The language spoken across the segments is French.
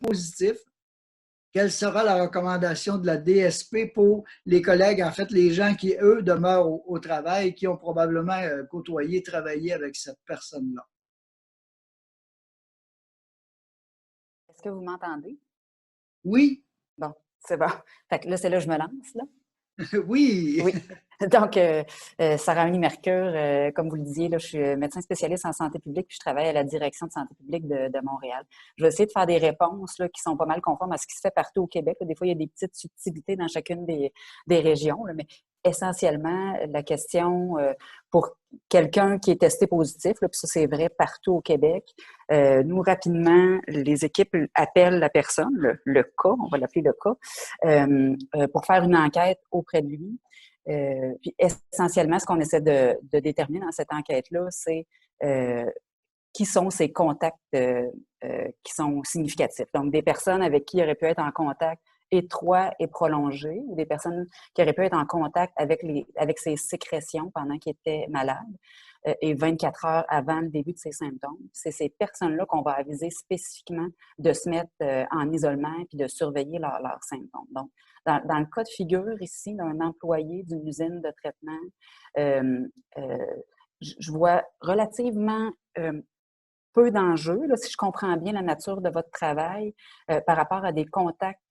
positif, quelle sera la recommandation de la DSP pour les collègues, en fait, les gens qui, eux, demeurent au travail, qui ont probablement côtoyé, travaillé avec cette personne-là? Est-ce que vous m'entendez? Oui. Bon, c'est bon. Fait que là, c'est là que je me lance, là. Oui. Oui. Donc, Sarah Amélie Mercure, comme vous le disiez, là, je suis médecin spécialiste en santé publique, puis je travaille à la direction de santé publique de Montréal. Je vais essayer de faire des réponses là, qui sont pas mal conformes à ce qui se fait partout au Québec. Des fois, il y a des petites subtilités dans chacune des régions, là, mais essentiellement, la question pour quelqu'un qui est testé positif, là, puis ça, c'est vrai partout au Québec, nous, rapidement, les équipes appellent la personne, le cas, on va l'appeler le cas, pour faire une enquête auprès de lui. Puis essentiellement, ce qu'on essaie de déterminer dans cette enquête-là, c'est qui sont ces contacts qui sont significatifs. Donc, des personnes avec qui il aurait pu être en contact étroit et prolongé, ou des personnes qui auraient pu être en contact avec ses sécrétions pendant qu'il était malade, et 24 heures avant le début de ses symptômes. C'est ces personnes-là qu'on va aviser spécifiquement de se mettre en isolement puis de surveiller leurs symptômes. Donc, dans le cas de figure ici d'un employé d'une usine de traitement, je vois relativement peu d'enjeux, là, si je comprends bien la nature de votre travail, par rapport à des contacts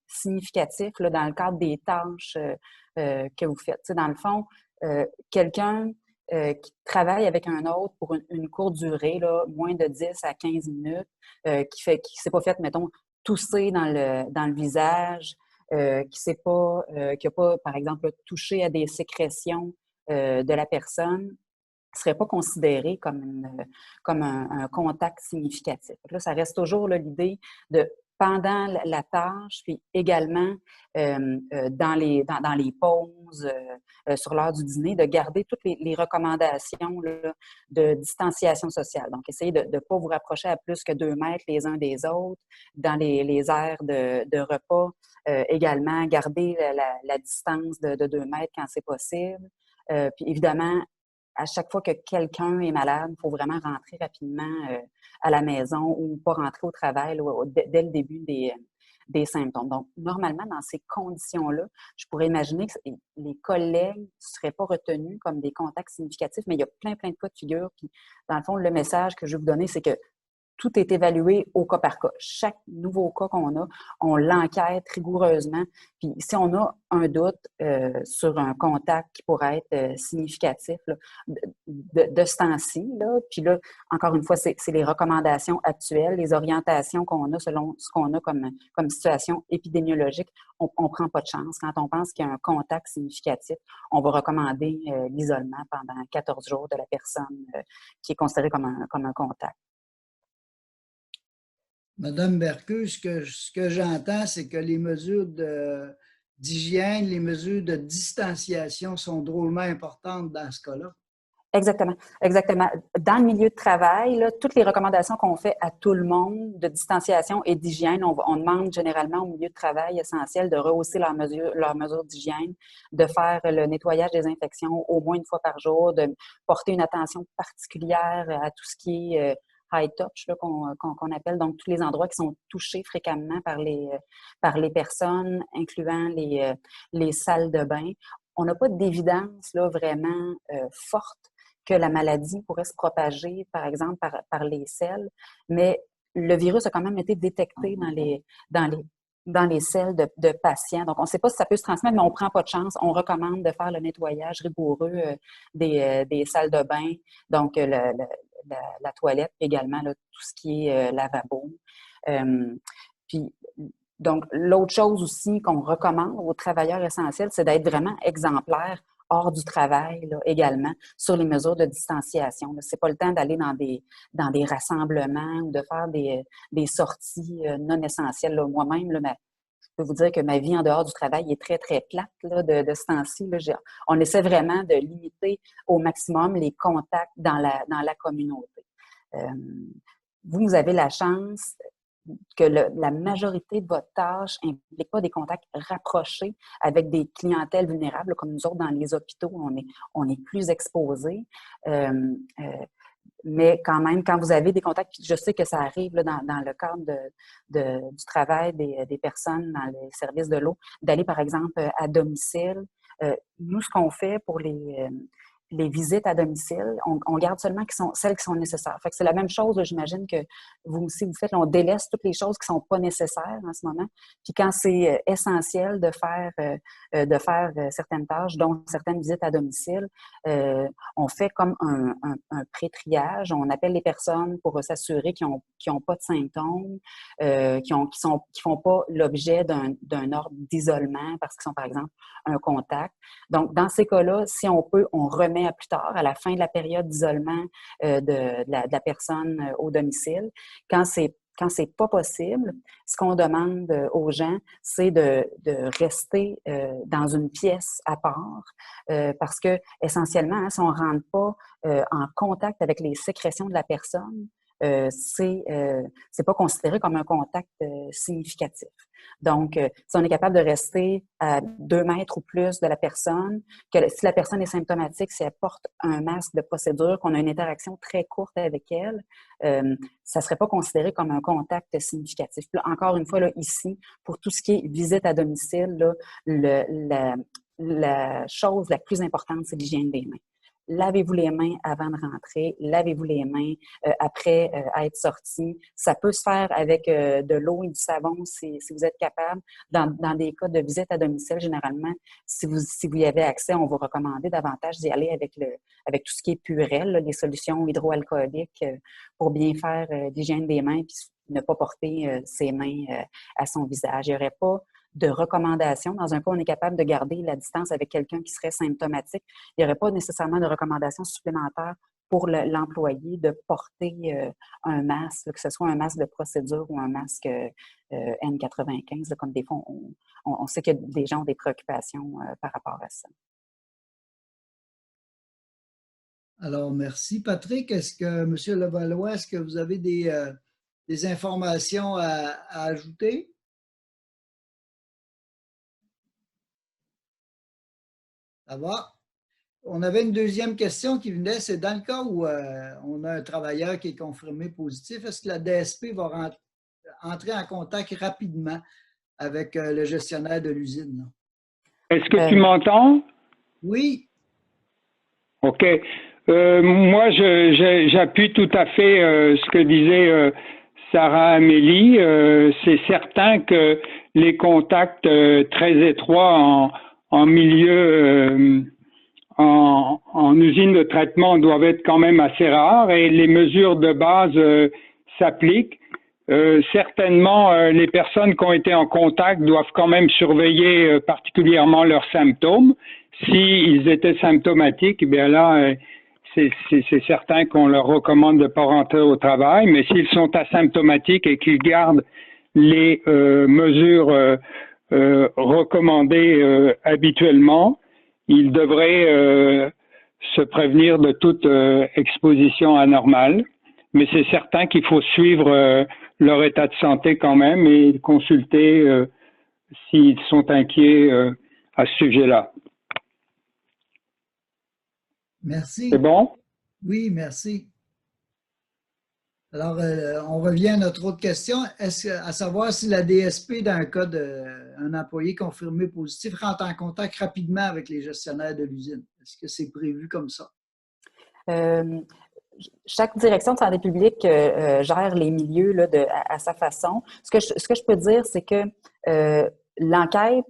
significatifs là, dans le cadre des tâches que vous faites. T'sais, dans le fond, quelqu'un qui travaille avec un autre pour une courte durée, là, moins de 10 à 15 minutes, qui s'est pas fait, mettons, tousser dans le visage, qui n'a pas, par exemple, touché à des sécrétions de la personne, ne serait pas considéré comme un contact significatif. Là, ça reste toujours l'idée de pendant la tâche, puis également dans les pauses, sur l'heure du dîner, de garder toutes les recommandations là, de distanciation sociale. Donc, essayez de ne pas vous rapprocher à plus que 2 mètres les uns des autres. Dans les aires de repas, également, garder la distance de 2 mètres quand c'est possible. Puis évidemment, à chaque fois que quelqu'un est malade, il faut vraiment rentrer rapidement à la maison ou pas rentrer au travail là, dès le début des symptômes. Donc, normalement, dans ces conditions-là, je pourrais imaginer que les collègues ne seraient pas retenus comme des contacts significatifs, mais il y a plein de cas de figure. Puis, dans le fond, le message que je vais vous donner, c'est que tout est évalué au cas par cas. Chaque nouveau cas qu'on a, on l'enquête rigoureusement. Puis si on a un doute sur un contact qui pourrait être significatif là, de ce temps-ci, là, puis là, encore une fois, c'est les recommandations actuelles, les orientations qu'on a selon ce qu'on a comme situation épidémiologique. On ne prend pas de chance. Quand on pense qu'il y a un contact significatif, on va recommander l'isolement pendant 14 jours de la personne qui est considérée comme un contact. Madame Mercure, ce que j'entends, c'est que les mesures d'hygiène, les mesures de distanciation sont drôlement importantes dans ce cas-là. Exactement, exactement. Dans le milieu de travail, là, toutes les recommandations qu'on fait à tout le monde de distanciation et d'hygiène, on demande généralement au milieu de travail essentiel de rehausser leurs mesures d'hygiène, de faire le nettoyage des infections au moins une fois par jour, de porter une attention particulière à tout ce qui est high touch là, qu'on appelle, donc tous les endroits qui sont touchés fréquemment par les personnes, incluant les salles de bain. On n'a pas d'évidence là, vraiment forte que la maladie pourrait se propager, par exemple, par les selles, mais le virus a quand même été détecté dans les selles de patients. Donc, on ne sait pas si ça peut se transmettre, mais on ne prend pas de chance. On recommande de faire le nettoyage rigoureux des salles de bain, donc la toilette également, là, tout ce qui est lavabo. Puis, donc, l'autre chose aussi qu'on recommande aux travailleurs essentiels, c'est d'être vraiment exemplaire hors du travail là, également sur les mesures de distanciation. Ce n'est pas le temps d'aller dans des rassemblements ou de faire des sorties non essentielles. Là. Moi-même, là, je peux vous dire que ma vie en dehors du travail est très, très plate là, de ce temps-ci. Là. On essaie vraiment de limiter au maximum les contacts dans la communauté. Vous avez la chance que la majorité de votre tâche n'implique pas des contacts rapprochés avec des clientèles vulnérables, comme nous autres dans les hôpitaux, on est plus exposés. Mais quand même, quand vous avez des contacts, je sais que ça arrive là, dans le cadre du travail des personnes dans les services de l'eau, d'aller, par exemple, à domicile. Nous, ce qu'on fait pour les visites à domicile, on garde seulement celles qui sont nécessaires. Fait que c'est la même chose, là, j'imagine que vous aussi, vous faites, là, on délaisse toutes les choses qui sont pas nécessaires en ce moment. Puis quand c'est essentiel de faire certaines tâches, dont certaines visites à domicile, on fait comme un pré-triage. On appelle les personnes pour s'assurer qu'ils ont pas de symptômes, qui font pas l'objet d'un ordre d'isolement parce qu'ils sont, par exemple, un contact. Donc, dans ces cas-là, si on peut, on remet à plus tard, à la fin de la période d'isolement de la personne au domicile. Quand c'est pas possible, ce qu'on demande aux gens, c'est de rester dans une pièce à part, parce que essentiellement, hein, si on ne rentre pas en contact avec les sécrétions de la personne, c'est pas considéré comme un contact significatif. Donc, si on est capable de rester à 2 mètres ou plus de la personne, si la personne est symptomatique, si elle porte un masque de procédure, qu'on a une interaction très courte avec elle, ça ne serait pas considéré comme un contact significatif. Puis là, encore une fois, là, ici, pour tout ce qui est visite à domicile, là, la chose la plus importante, c'est l'hygiène des mains. Lavez-vous les mains avant de rentrer, lavez-vous les mains après être sorti. Ça peut se faire avec de l'eau et du savon si vous êtes capable. Dans des cas de visite à domicile, généralement, si vous y avez accès, on vous recommande davantage d'y aller avec tout ce qui est Purell, là, les solutions hydroalcooliques pour bien faire l'hygiène des mains puis ne pas porter ses mains à son visage. Il n'y aurait pas de recommandations. Dans un cas, on est capable de garder la distance avec quelqu'un qui serait symptomatique. Il n'y aurait pas nécessairement de recommandations supplémentaires pour l'employé de porter un masque, que ce soit un masque de procédure ou un masque N95. Là, comme des fois, on sait que des gens ont des préoccupations par rapport à ça. Alors, merci. Patrick, M. Levallois, est-ce que vous avez des informations à ajouter? Ça va. On avait une deuxième question qui venait, c'est dans le cas où on a un travailleur qui est confirmé positif, est-ce que la DSP va entrer en contact rapidement avec le gestionnaire de l'usine? Est-ce que tu m'entends? Oui. OK. Moi, j'appuie tout à fait ce que disait Sarah Amélie. C'est certain que les contacts très étroits en milieu, en usine de traitement doivent être quand même assez rares et les mesures de base s'appliquent. Certainement, les personnes qui ont été en contact doivent quand même surveiller particulièrement leurs symptômes. S'ils étaient symptomatiques, eh bien là, c'est certain qu'on leur recommande de ne pas rentrer au travail, mais s'ils sont asymptomatiques et qu'ils gardent les mesures recommandées habituellement, ils devraient se prévenir de toute exposition anormale. Mais c'est certain qu'il faut suivre leur état de santé quand même et consulter s'ils sont inquiets à ce sujet-là. Merci. C'est bon? Oui, merci. Alors, on revient à notre autre question. À savoir si la DSP, dans le cas d'un employé confirmé positif, rentre en contact rapidement avec les gestionnaires de l'usine. Est-ce que c'est prévu comme ça? Chaque direction de santé publique gère les milieux là, à sa façon. Ce que je peux dire, c'est que l'enquête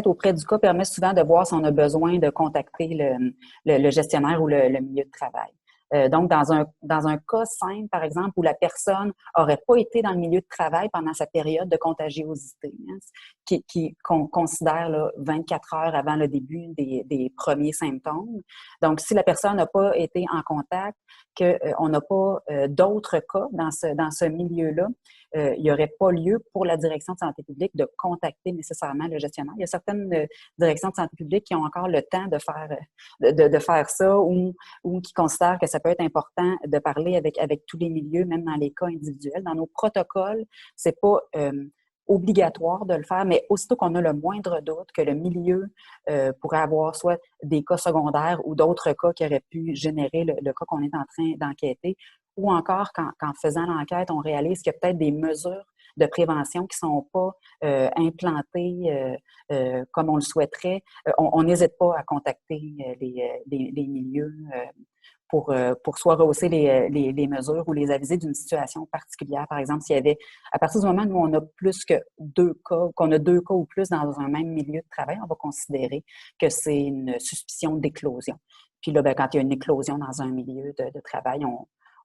auprès du cas permet souvent de voir si on a besoin de contacter le gestionnaire ou le milieu de travail. Donc, dans un cas simple, par exemple, où la personne n'aurait pas été dans le milieu de travail pendant sa période de contagiosité, hein, qu'on considère là, 24 heures avant le début des premiers symptômes. Donc, si la personne n'a pas été en contact, qu'on n'a pas d'autres cas dans ce milieu-là, il n'y aurait pas lieu pour la direction de santé publique de contacter nécessairement le gestionnaire. Il y a certaines directions de santé publique qui ont encore le temps de faire ça ou qui considèrent que ça peut être important de parler avec tous les milieux, même dans les cas individuels. Dans nos protocoles, c'est pas obligatoire de le faire, mais aussitôt qu'on a le moindre doute que le milieu pourrait avoir soit des cas secondaires ou d'autres cas qui auraient pu générer le cas qu'on est en train d'enquêter, ou encore qu'en faisant l'enquête, on réalise qu'il y a peut-être des mesures de prévention qui ne sont pas implantées comme on le souhaiterait, on n'hésite pas à contacter les milieux pour soit rehausser les mesures ou les aviser d'une situation particulière. Par exemple, s'il y avait, à partir du moment où on a plus que 2 cas, qu'on a 2 cas ou plus dans un même milieu de travail, on va considérer que c'est une suspicion d'éclosion. Puis là, ben, quand il y a une éclosion dans un milieu de travail,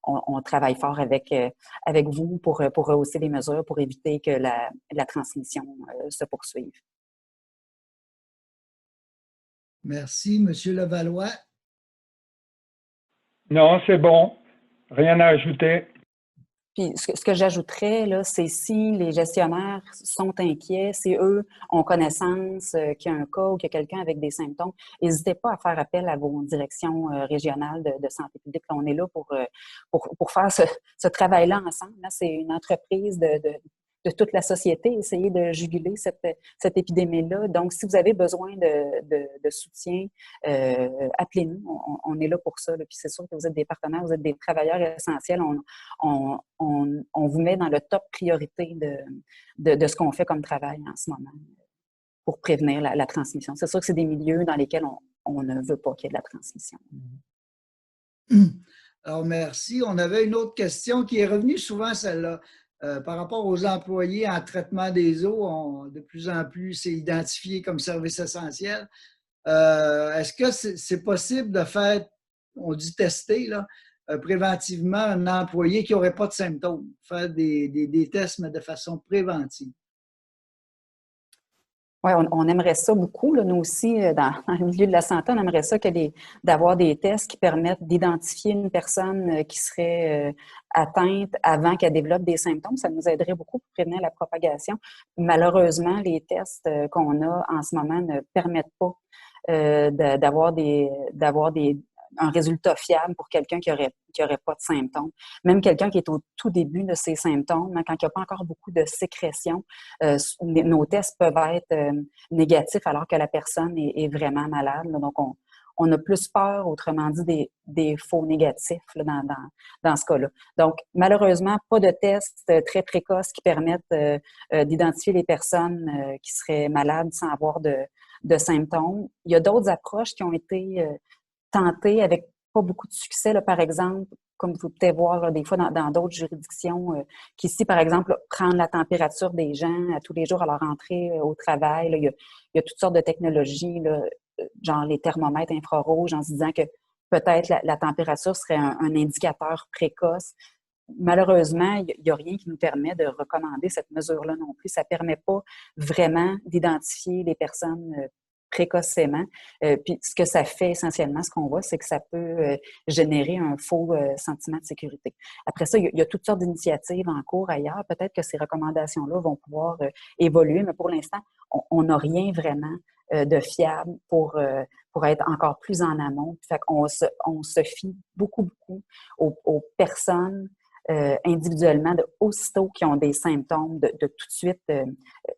on travaille fort avec vous pour rehausser les mesures, pour éviter que la transmission se poursuive. Merci. M. Levallois? Non, c'est bon. Rien à ajouter. Puis ce que j'ajouterais, là, c'est si les gestionnaires sont inquiets, si eux ont connaissance qu'il y a un cas ou qu'il y a quelqu'un avec des symptômes, n'hésitez pas à faire appel à vos directions régionales de santé publique. On est là pour faire ce travail-là ensemble. Là, c'est une entreprise de toute la société, essayer de juguler cette épidémie-là. Donc, si vous avez besoin de soutien, appelez-nous. On est là pour ça. Là. Puis c'est sûr que vous êtes des partenaires, vous êtes des travailleurs essentiels. On vous met dans le top priorité de ce qu'on fait comme travail en ce moment pour prévenir la transmission. C'est sûr que c'est des milieux dans lesquels on ne veut pas qu'il y ait de la transmission. Alors, merci. On avait une autre question qui est revenue souvent, celle-là. Par rapport aux employés en traitement des eaux, de plus en plus, c'est identifié comme service essentiel. Est-ce que c'est possible de faire, on dit tester, là, préventivement un employé qui n'aurait pas de symptômes, faire des tests, mais de façon préventive? Oui, on aimerait ça beaucoup. Là, nous aussi, dans le milieu de la santé, on aimerait ça d'avoir des tests qui permettent d'identifier une personne qui serait atteinte avant qu'elle développe des symptômes. Ça nous aiderait beaucoup pour prévenir la propagation. Malheureusement, les tests qu'on a en ce moment ne permettent pas d'avoir un résultat fiable pour quelqu'un qui aurait pas de symptômes. Même quelqu'un qui est au tout début de ses symptômes, hein, quand il n'y a pas encore beaucoup de sécrétion, nos tests peuvent être négatifs alors que la personne est vraiment malade. Là. Donc, on a plus peur, autrement dit, des faux négatifs là, dans ce cas-là. Donc, malheureusement, pas de tests très précoces qui permettent d'identifier les personnes qui seraient malades sans avoir de symptômes. Il y a d'autres approches qui ont été tentées avec pas beaucoup de succès. Là, par exemple, comme vous pouvez voir là, des fois dans d'autres juridictions, qui ici, par exemple, prendre la température des gens tous les jours à leur entrée au travail. Là, il y a toutes sortes de technologies, là, genre les thermomètres infrarouges, en se disant que peut-être la température serait un indicateur précoce. Malheureusement, il n'y a rien qui nous permet de recommander cette mesure-là non plus. Ça ne permet pas vraiment d'identifier les personnes précocement. Puis ce que ça fait essentiellement, ce qu'on voit, c'est que ça peut générer un faux sentiment de sécurité. Après ça, il y a toutes sortes d'initiatives en cours ailleurs. Peut-être que ces recommandations-là vont pouvoir évoluer, mais pour l'instant, on n'a rien vraiment de fiable pour être encore plus en amont. Fait qu'on on se fie beaucoup aux personnes individuellement, aussitôt qui ont des symptômes, de tout de suite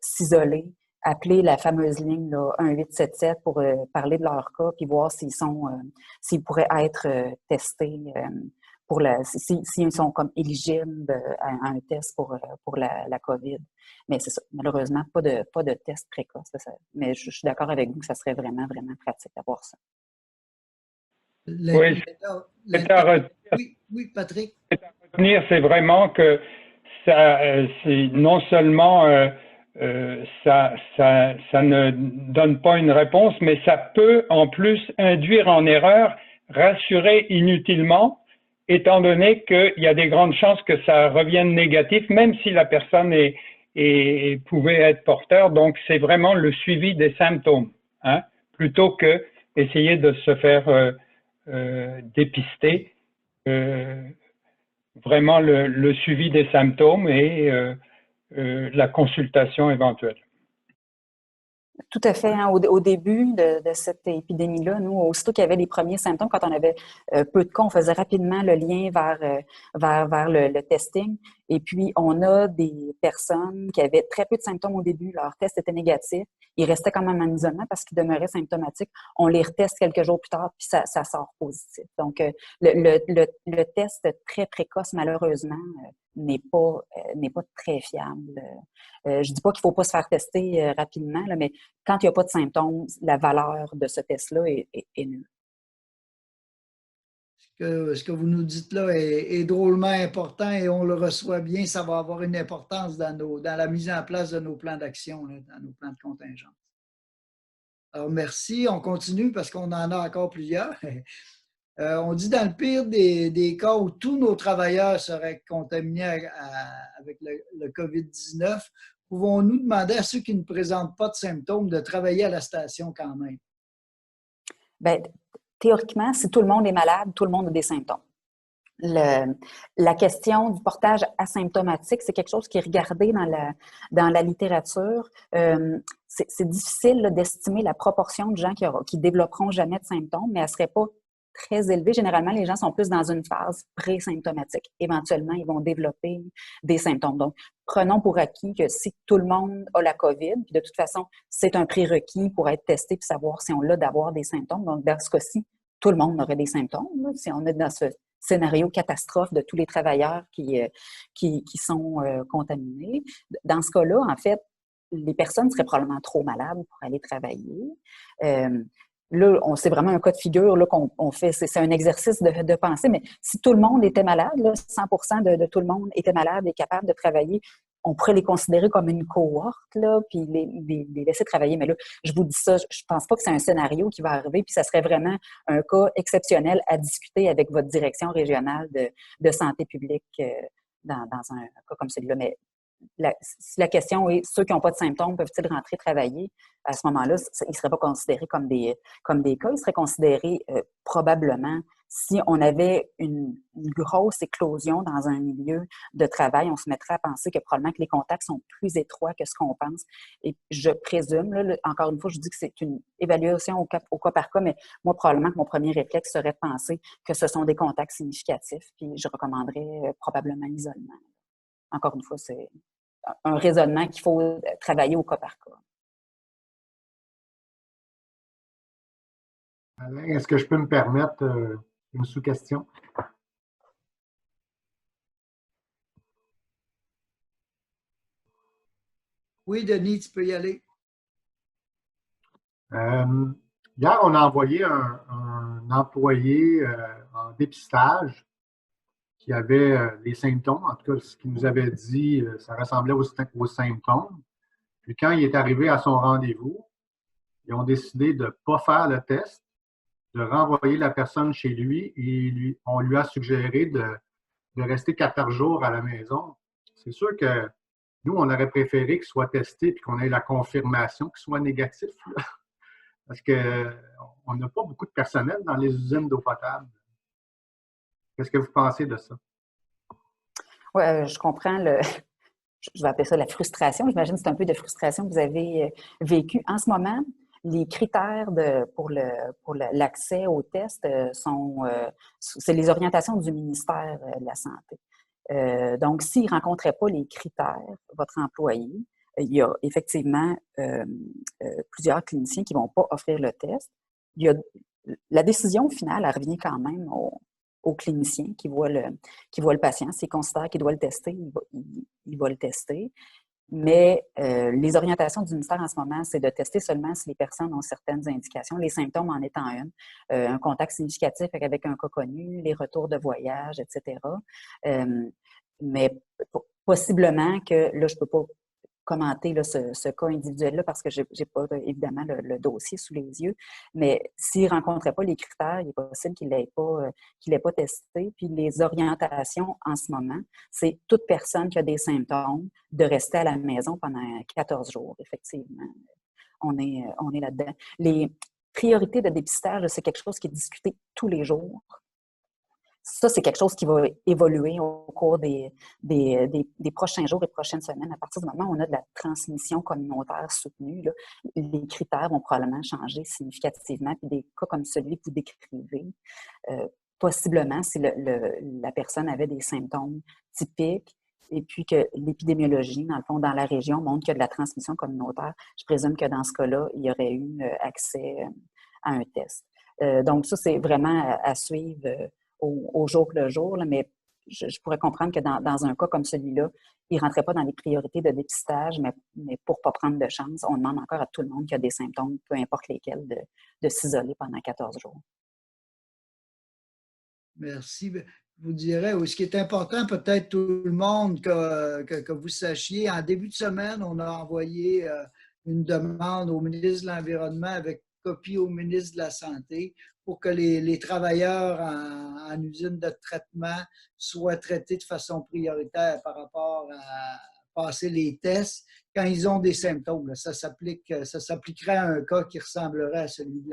s'isoler, appeler la fameuse ligne là, 1877 pour parler de leur cas puis voir s'ils pourraient être testés s'ils sont comme éligibles à un test pour la COVID. Mais c'est ça, malheureusement, pas de test précoce. Mais je suis d'accord avec vous que ça serait vraiment, vraiment pratique d'avoir ça. Oui, Patrick. C'est vraiment que ça, c'est non seulement ça ne donne pas une réponse, mais ça peut en plus induire en erreur, rassurer inutilement, étant donné qu'il y a des grandes chances que ça revienne négatif, même si la personne pouvait être porteur. Donc, c'est vraiment le suivi des symptômes, hein, plutôt que essayer de se faire dépister. Vraiment le suivi des symptômes et la consultation éventuelle. Tout à fait. Hein. Au début de cette épidémie-là, nous, aussitôt qu'il y avait les premiers symptômes, quand on avait peu de cas, on faisait rapidement le lien vers le testing. Et puis, on a des personnes qui avaient très peu de symptômes au début. Leur test était négatif. Ils restaient quand même en isolement parce qu'ils demeuraient symptomatiques. On les reteste quelques jours plus tard, puis ça sort positif. Donc, le test très précoce, malheureusement, n'est pas très fiable. Je dis pas qu'il faut pas se faire tester rapidement, là, mais quand il n'y a pas de symptômes, la valeur de ce test-là est nulle. Ce que vous nous dites là est drôlement important et on le reçoit bien. Ça va avoir une importance dans la mise en place de nos plans d'action, dans nos plans de contingence. Alors, merci. On continue parce qu'on en a encore plusieurs. On dit dans le pire des cas où tous nos travailleurs seraient contaminés avec le COVID-19, pouvons-nous demander à ceux qui ne présentent pas de symptômes de travailler à la station quand même? Bien, théoriquement, si tout le monde est malade, tout le monde a des symptômes. La question du portage asymptomatique, c'est quelque chose qui est regardé dans la littérature. C'est difficile là, d'estimer la proportion de gens qui développeront jamais de symptômes, mais elle ne serait pas très élevée. Généralement, les gens sont plus dans une phase pré-symptomatique. Éventuellement, ils vont développer des symptômes. Donc, prenons pour acquis que si tout le monde a la COVID, puis de toute façon, c'est un prérequis pour être testé et savoir si on l'a d'avoir des symptômes. Donc, dans ce cas-ci, tout le monde aurait des symptômes. Là, si on est dans ce scénario catastrophe de tous les travailleurs qui sont contaminés. Dans ce cas-là, en fait, les personnes seraient probablement trop malades pour aller travailler. Là, c'est vraiment un cas de figure là, qu'on fait. C'est un exercice de pensée, mais si tout le monde était malade, là, 100% de tout le monde était malade et capable de travailler, on pourrait les considérer comme une cohorte, là, puis les laisser travailler. Mais là, je vous dis ça, je pense pas que c'est un scénario qui va arriver, puis ça serait vraiment un cas exceptionnel à discuter avec votre direction régionale de santé publique dans un cas comme celui-là. Mais si la question est ceux qui n'ont pas de symptômes, peuvent-ils rentrer travailler? À ce moment-là, ils ne seraient pas considérés comme des cas. Ils seraient considérés probablement si on avait une grosse éclosion dans un milieu de travail, on se mettrait à penser que probablement que les contacts sont plus étroits que ce qu'on pense. Et je présume, là, encore une fois, je dis que c'est une évaluation au cas par cas, mais moi, probablement que mon premier réflexe serait de penser que ce sont des contacts significatifs, puis je recommanderais probablement l'isolement. Encore une fois, c'est un raisonnement qu'il faut travailler au cas par cas. Alain, est-ce que je peux me permettre une sous-question? Oui, Denis, tu peux y aller. Hier, on a envoyé un employé en dépistage qui avait les symptômes. En tout cas, ce qu'il nous avait dit, ça ressemblait aux symptômes. Puis quand il est arrivé à son rendez-vous, ils ont décidé de ne pas faire le test, de renvoyer la personne chez lui et on lui a suggéré de rester 14 jours à la maison. C'est sûr que nous, on aurait préféré qu'il soit testé et qu'on ait la confirmation qu'il soit négatif. Là. Parce qu'on n'a pas beaucoup de personnel dans les usines d'eau potable. Qu'est-ce que vous pensez de ça? Oui, je comprends je vais appeler ça la frustration. J'imagine que c'est un peu de frustration que vous avez vécu. En ce moment, les critères pour l'accès aux tests c'est les orientations du ministère de la Santé. Donc, s'il ne rencontrait pas les critères, votre employé, il y a effectivement plusieurs cliniciens qui ne vont pas offrir le test. La décision finale, elle revient quand même au clinicien qui voit le patient. S'il considère qu'il doit le tester, il va le tester. Mais les orientations du ministère en ce moment, c'est de tester seulement si les personnes ont certaines indications, les symptômes en étant un contact significatif avec un cas connu, les retours de voyage, etc. Mais possiblement que, là, je ne peux pas commenter là, ce cas individuel-là parce que je n'ai pas évidemment le dossier sous les yeux, mais s'il ne rencontrait pas les critères, il est possible qu'il l'ait pas testé. Puis les orientations en ce moment, c'est toute personne qui a des symptômes de rester à la maison pendant 14 jours, effectivement. On est là-dedans. Les priorités de dépistage, c'est quelque chose qui est discuté tous les jours. Ça, c'est quelque chose qui va évoluer au cours des prochains jours et prochaines semaines. À partir du moment où on a de la transmission communautaire soutenue, là, les critères vont probablement changer significativement. Puis des cas comme celui que vous décrivez, possiblement, si la personne avait des symptômes typiques et puis que l'épidémiologie, dans le fond, dans la région, montre qu'il y a de la transmission communautaire, je présume que dans ce cas-là, il y aurait eu accès à un test. Donc, ça, c'est vraiment à suivre au jour le jour, là, mais je pourrais comprendre que dans un cas comme celui-là, il ne rentrait pas dans les priorités de dépistage, mais pour ne pas prendre de chance, on demande encore à tout le monde qui a des symptômes, peu importe lesquels, de s'isoler pendant 14 jours. Merci. Je vous dirais, ce qui est important, peut-être tout le monde, que vous sachiez, en début de semaine, on a envoyé une demande au ministre de l'Environnement avec copie au ministre de la Santé pour que les travailleurs en usine de traitement soient traités de façon prioritaire par rapport à passer les tests quand ils ont des symptômes. Ça s'appliquerait à un cas qui ressemblerait à celui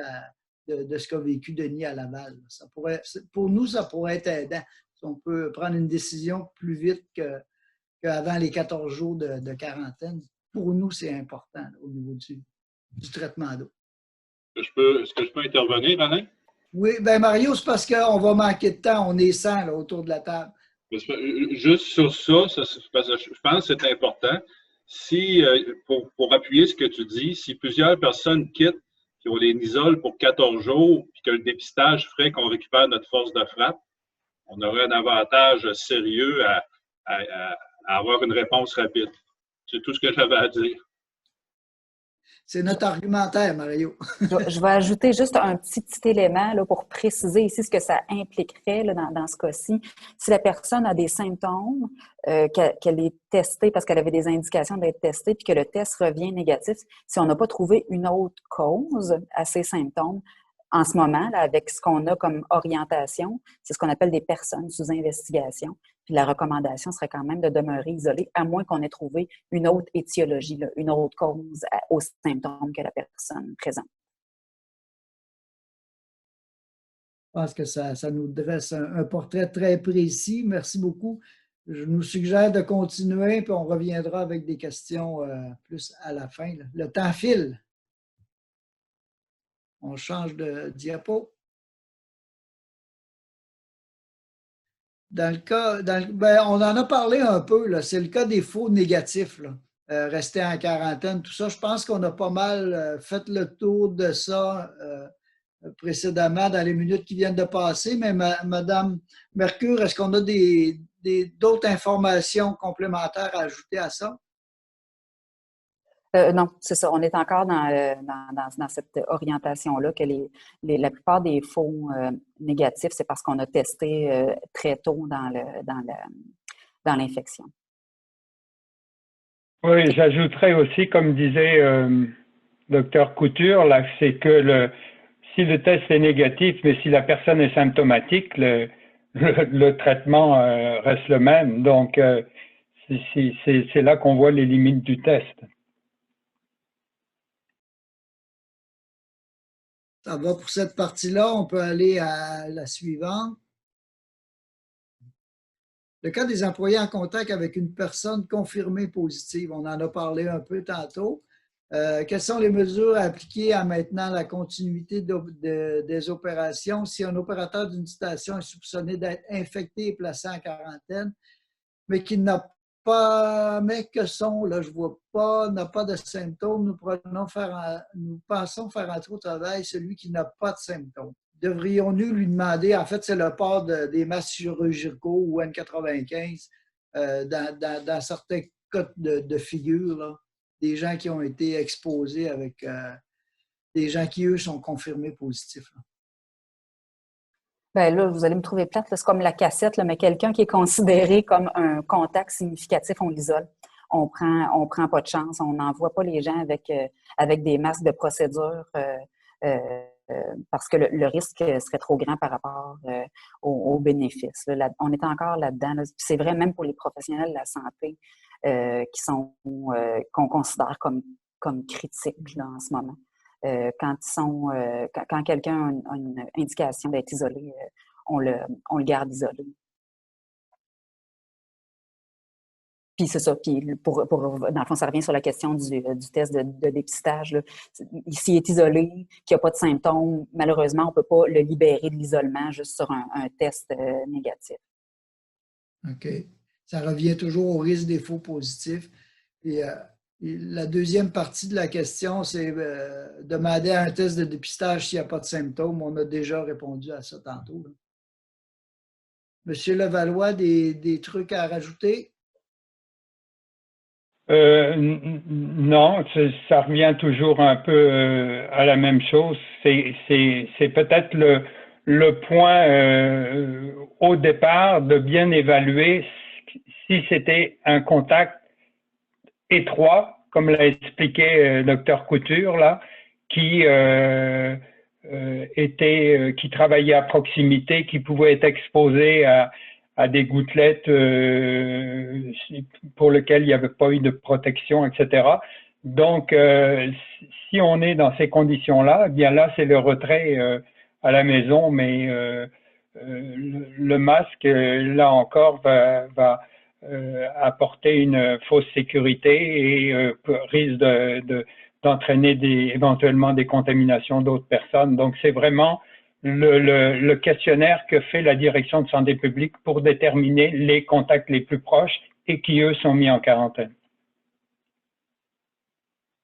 de ce qu'a vécu Denis à Laval. Pour nous, ça pourrait être aidant. Si on peut prendre une décision plus vite qu'avant les 14 jours de quarantaine. Pour nous, c'est important là, au niveau du traitement d'eau. Est-ce que je peux intervenir, Alain? Oui, bien Mario, c'est parce qu'on va manquer de temps. On est 100 là, autour de la table. Juste sur ça, je pense que c'est important. Si, pour appuyer ce que tu dis, si plusieurs personnes quittent puis on les isole pour 14 jours, puis que le dépistage ferait qu'on récupère notre force de frappe, on aurait un avantage sérieux à avoir une réponse rapide. C'est tout ce que j'avais à dire. C'est notre argumentaire, Mario. Je vais ajouter juste un petit élément là, pour préciser ici ce que ça impliquerait là, dans ce cas-ci. Si la personne a des symptômes, qu'elle est testée parce qu'elle avait des indications d'être testée, puis que le test revient négatif, si on n'a pas trouvé une autre cause à ces symptômes, en ce moment, là, avec ce qu'on a comme orientation, c'est ce qu'on appelle des personnes sous investigation. Puis la recommandation serait quand même de demeurer isolé, à moins qu'on ait trouvé une autre étiologie, là, une autre cause aux symptômes que la personne présente. Je pense que ça nous dresse un portrait très précis. Merci beaucoup. Je nous suggère de continuer, puis on reviendra avec des questions plus à la fin. Là. Le temps file. On change de diapo. Dans le cas, on en a parlé un peu, c'est le cas des faux négatifs, rester en quarantaine, tout ça. Je pense qu'on a pas mal fait le tour de ça précédemment dans les minutes qui viennent de passer. Mais Madame Mercure, est-ce qu'on a d'autres informations complémentaires à ajouter à ça? Non, c'est ça. On est encore dans cette orientation-là que la plupart des faux négatifs, c'est parce qu'on a testé très tôt dans l'infection. Oui, j'ajouterais aussi, comme disait Dr Couture, là, c'est que si le test est négatif, mais si la personne est symptomatique, le traitement reste le même. Donc, c'est là qu'on voit les limites du test. Ça va pour cette partie-là. On peut aller à la suivante. Le cas des employés en contact avec une personne confirmée positive, on en a parlé un peu tantôt. Quelles sont les mesures à appliquer en maintenant la continuité des opérations si un opérateur d'une station est soupçonné d'être infecté et placé en quarantaine, mais qui n'a pas, mais que son, là, je vois pas, n'a pas de symptômes, nous pensons faire entrer au travail celui qui n'a pas de symptômes. Devrions-nous lui demander, en fait, c'est le port des masques chirurgicaux ou N95 dans certains cas de figure, là, des gens qui ont été exposés avec des gens qui, eux, sont confirmés positifs. Là. Bien là, vous allez me trouver plate, c'est comme la cassette, là, mais quelqu'un qui est considéré comme un contact significatif, on l'isole. On prend pas de chance, on n'envoie pas les gens avec des masques de procédure parce que le risque serait trop grand par rapport aux bénéfices. Là, on est encore là-dedans. Là. C'est vrai même pour les professionnels de la santé qu'on considère comme critiques là, en ce moment. Quand quelqu'un a une indication d'être isolé, on le garde isolé. Puis c'est ça. Puis dans le fond, ça revient sur la question du test de dépistage. Là. S'il est isolé, qu'il n'y a pas de symptômes, malheureusement, on ne peut pas le libérer de l'isolement juste sur un test négatif. OK. Ça revient toujours au risque des faux positifs. Et la deuxième partie de la question, c'est demander un test de dépistage s'il n'y a pas de symptômes. On a déjà répondu à ça tantôt. Là. Monsieur Levallois, des trucs à rajouter? Non, ça revient toujours un peu à la même chose. C'est peut-être le point au départ de bien évaluer si c'était un contact étroit, comme l'a expliqué Dr Couture, là, qui qui travaillait à proximité, qui pouvait être exposé à des gouttelettes pour lesquelles il n'y avait pas eu de protection, etc. Donc, si on est dans ces conditions-là, eh bien là, c'est le retrait à la maison, mais le masque, là encore, va apporter une fausse sécurité et risque d'entraîner éventuellement des contaminations d'autres personnes. Donc, c'est vraiment le questionnaire que fait la direction de santé publique pour déterminer les contacts les plus proches et qui, eux, sont mis en quarantaine.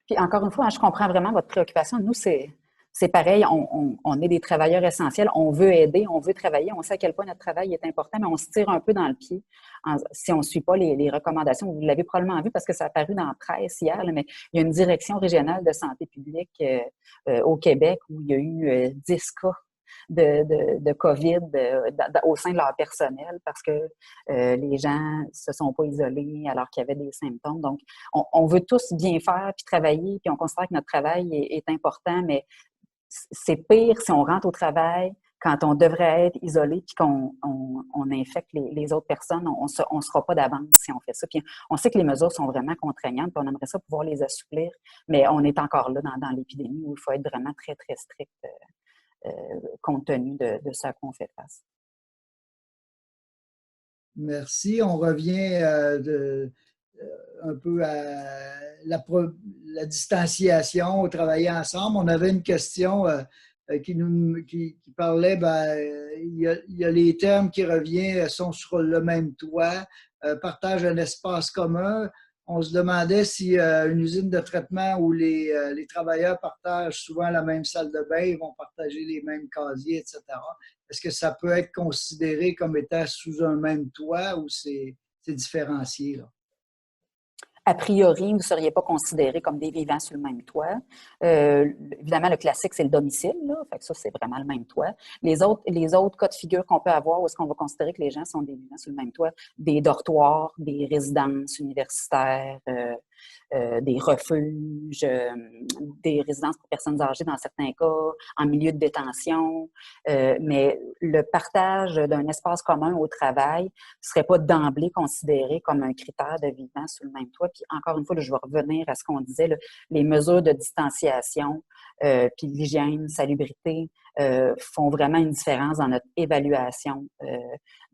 Puis encore une fois, hein, je comprends vraiment votre préoccupation. Nous, c'est pareil, on est des travailleurs essentiels, on veut aider, on veut travailler, on sait à quel point notre travail est important, mais on se tire un peu dans le pied si on ne suit pas les recommandations. Vous l'avez probablement vu parce que ça a apparu dans la presse hier, là, mais il y a une direction régionale de santé publique au Québec où il y a eu 10 cas de COVID au sein de leur personnel parce que les gens se sont pas isolés alors qu'il y avait des symptômes. Donc, on veut tous bien faire puis travailler, puis on considère que notre travail est important, mais c'est pire si on rentre au travail quand on devrait être isolé puis qu'on infecte les autres personnes. On ne sera pas d'avance si on fait ça. Puis on sait que les mesures sont vraiment contraignantes puis on aimerait ça pouvoir les assouplir, mais on est encore là dans l'épidémie où il faut être vraiment très, très strict compte tenu de ce qu'on fait face. Merci. On revient un peu à la distanciation, travailler ensemble. On avait une question qui parlait, il y a les termes qui reviennent, sont sur le même toit, partage un espace commun. On se demandait si une usine de traitement où les travailleurs partagent souvent la même salle de bain, ils vont partager les mêmes casiers, etc. Est-ce que ça peut être considéré comme étant sous un même toit ou c'est différencié, là? A priori, vous ne seriez pas considérés comme des vivants sur le même toit. Évidemment, le classique, c'est le domicile, là. Fait que ça, c'est vraiment le même toit. Les autres cas de figure qu'on peut avoir, où est-ce qu'on va considérer que les gens sont des vivants sur le même toit, des dortoirs, des résidences universitaires, des refuges, des résidences pour personnes âgées dans certains cas, en milieu de détention. Mais le partage d'un espace commun au travail ne serait pas d'emblée considéré comme un critère de vivant sur le même toit. Puis encore une fois, là, je vais revenir à ce qu'on disait, là, les mesures de distanciation, puis l'hygiène, salubrité font vraiment une différence dans notre évaluation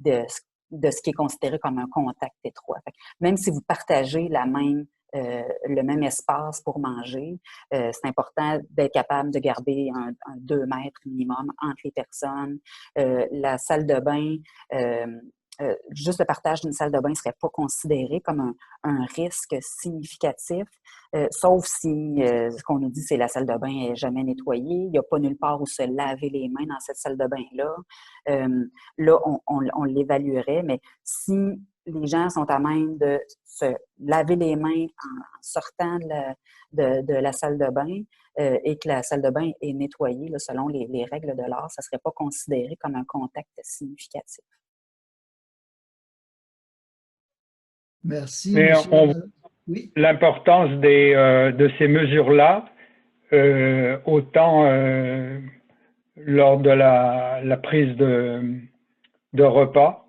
de ce qui est considéré comme un contact étroit. Fait que même si vous partagez le même espace pour manger, c'est important d'être capable de garder un 2 mètres minimum entre les personnes. La salle de bain, juste le partage d'une salle de bain ne serait pas considéré comme un risque significatif, sauf si ce qu'on nous dit, c'est la salle de bain n'est jamais nettoyée, il n'y a pas nulle part où se laver les mains dans cette salle de bain-là. Là, on l'évaluerait, mais si les gens sont à même de se laver les mains en sortant de la salle de bain et que la salle de bain est nettoyée là, selon les règles de l'art, ça ne serait pas considéré comme un contact significatif. Merci. Mais oui. L'importance de ces mesures-là, autant lors de la prise de repas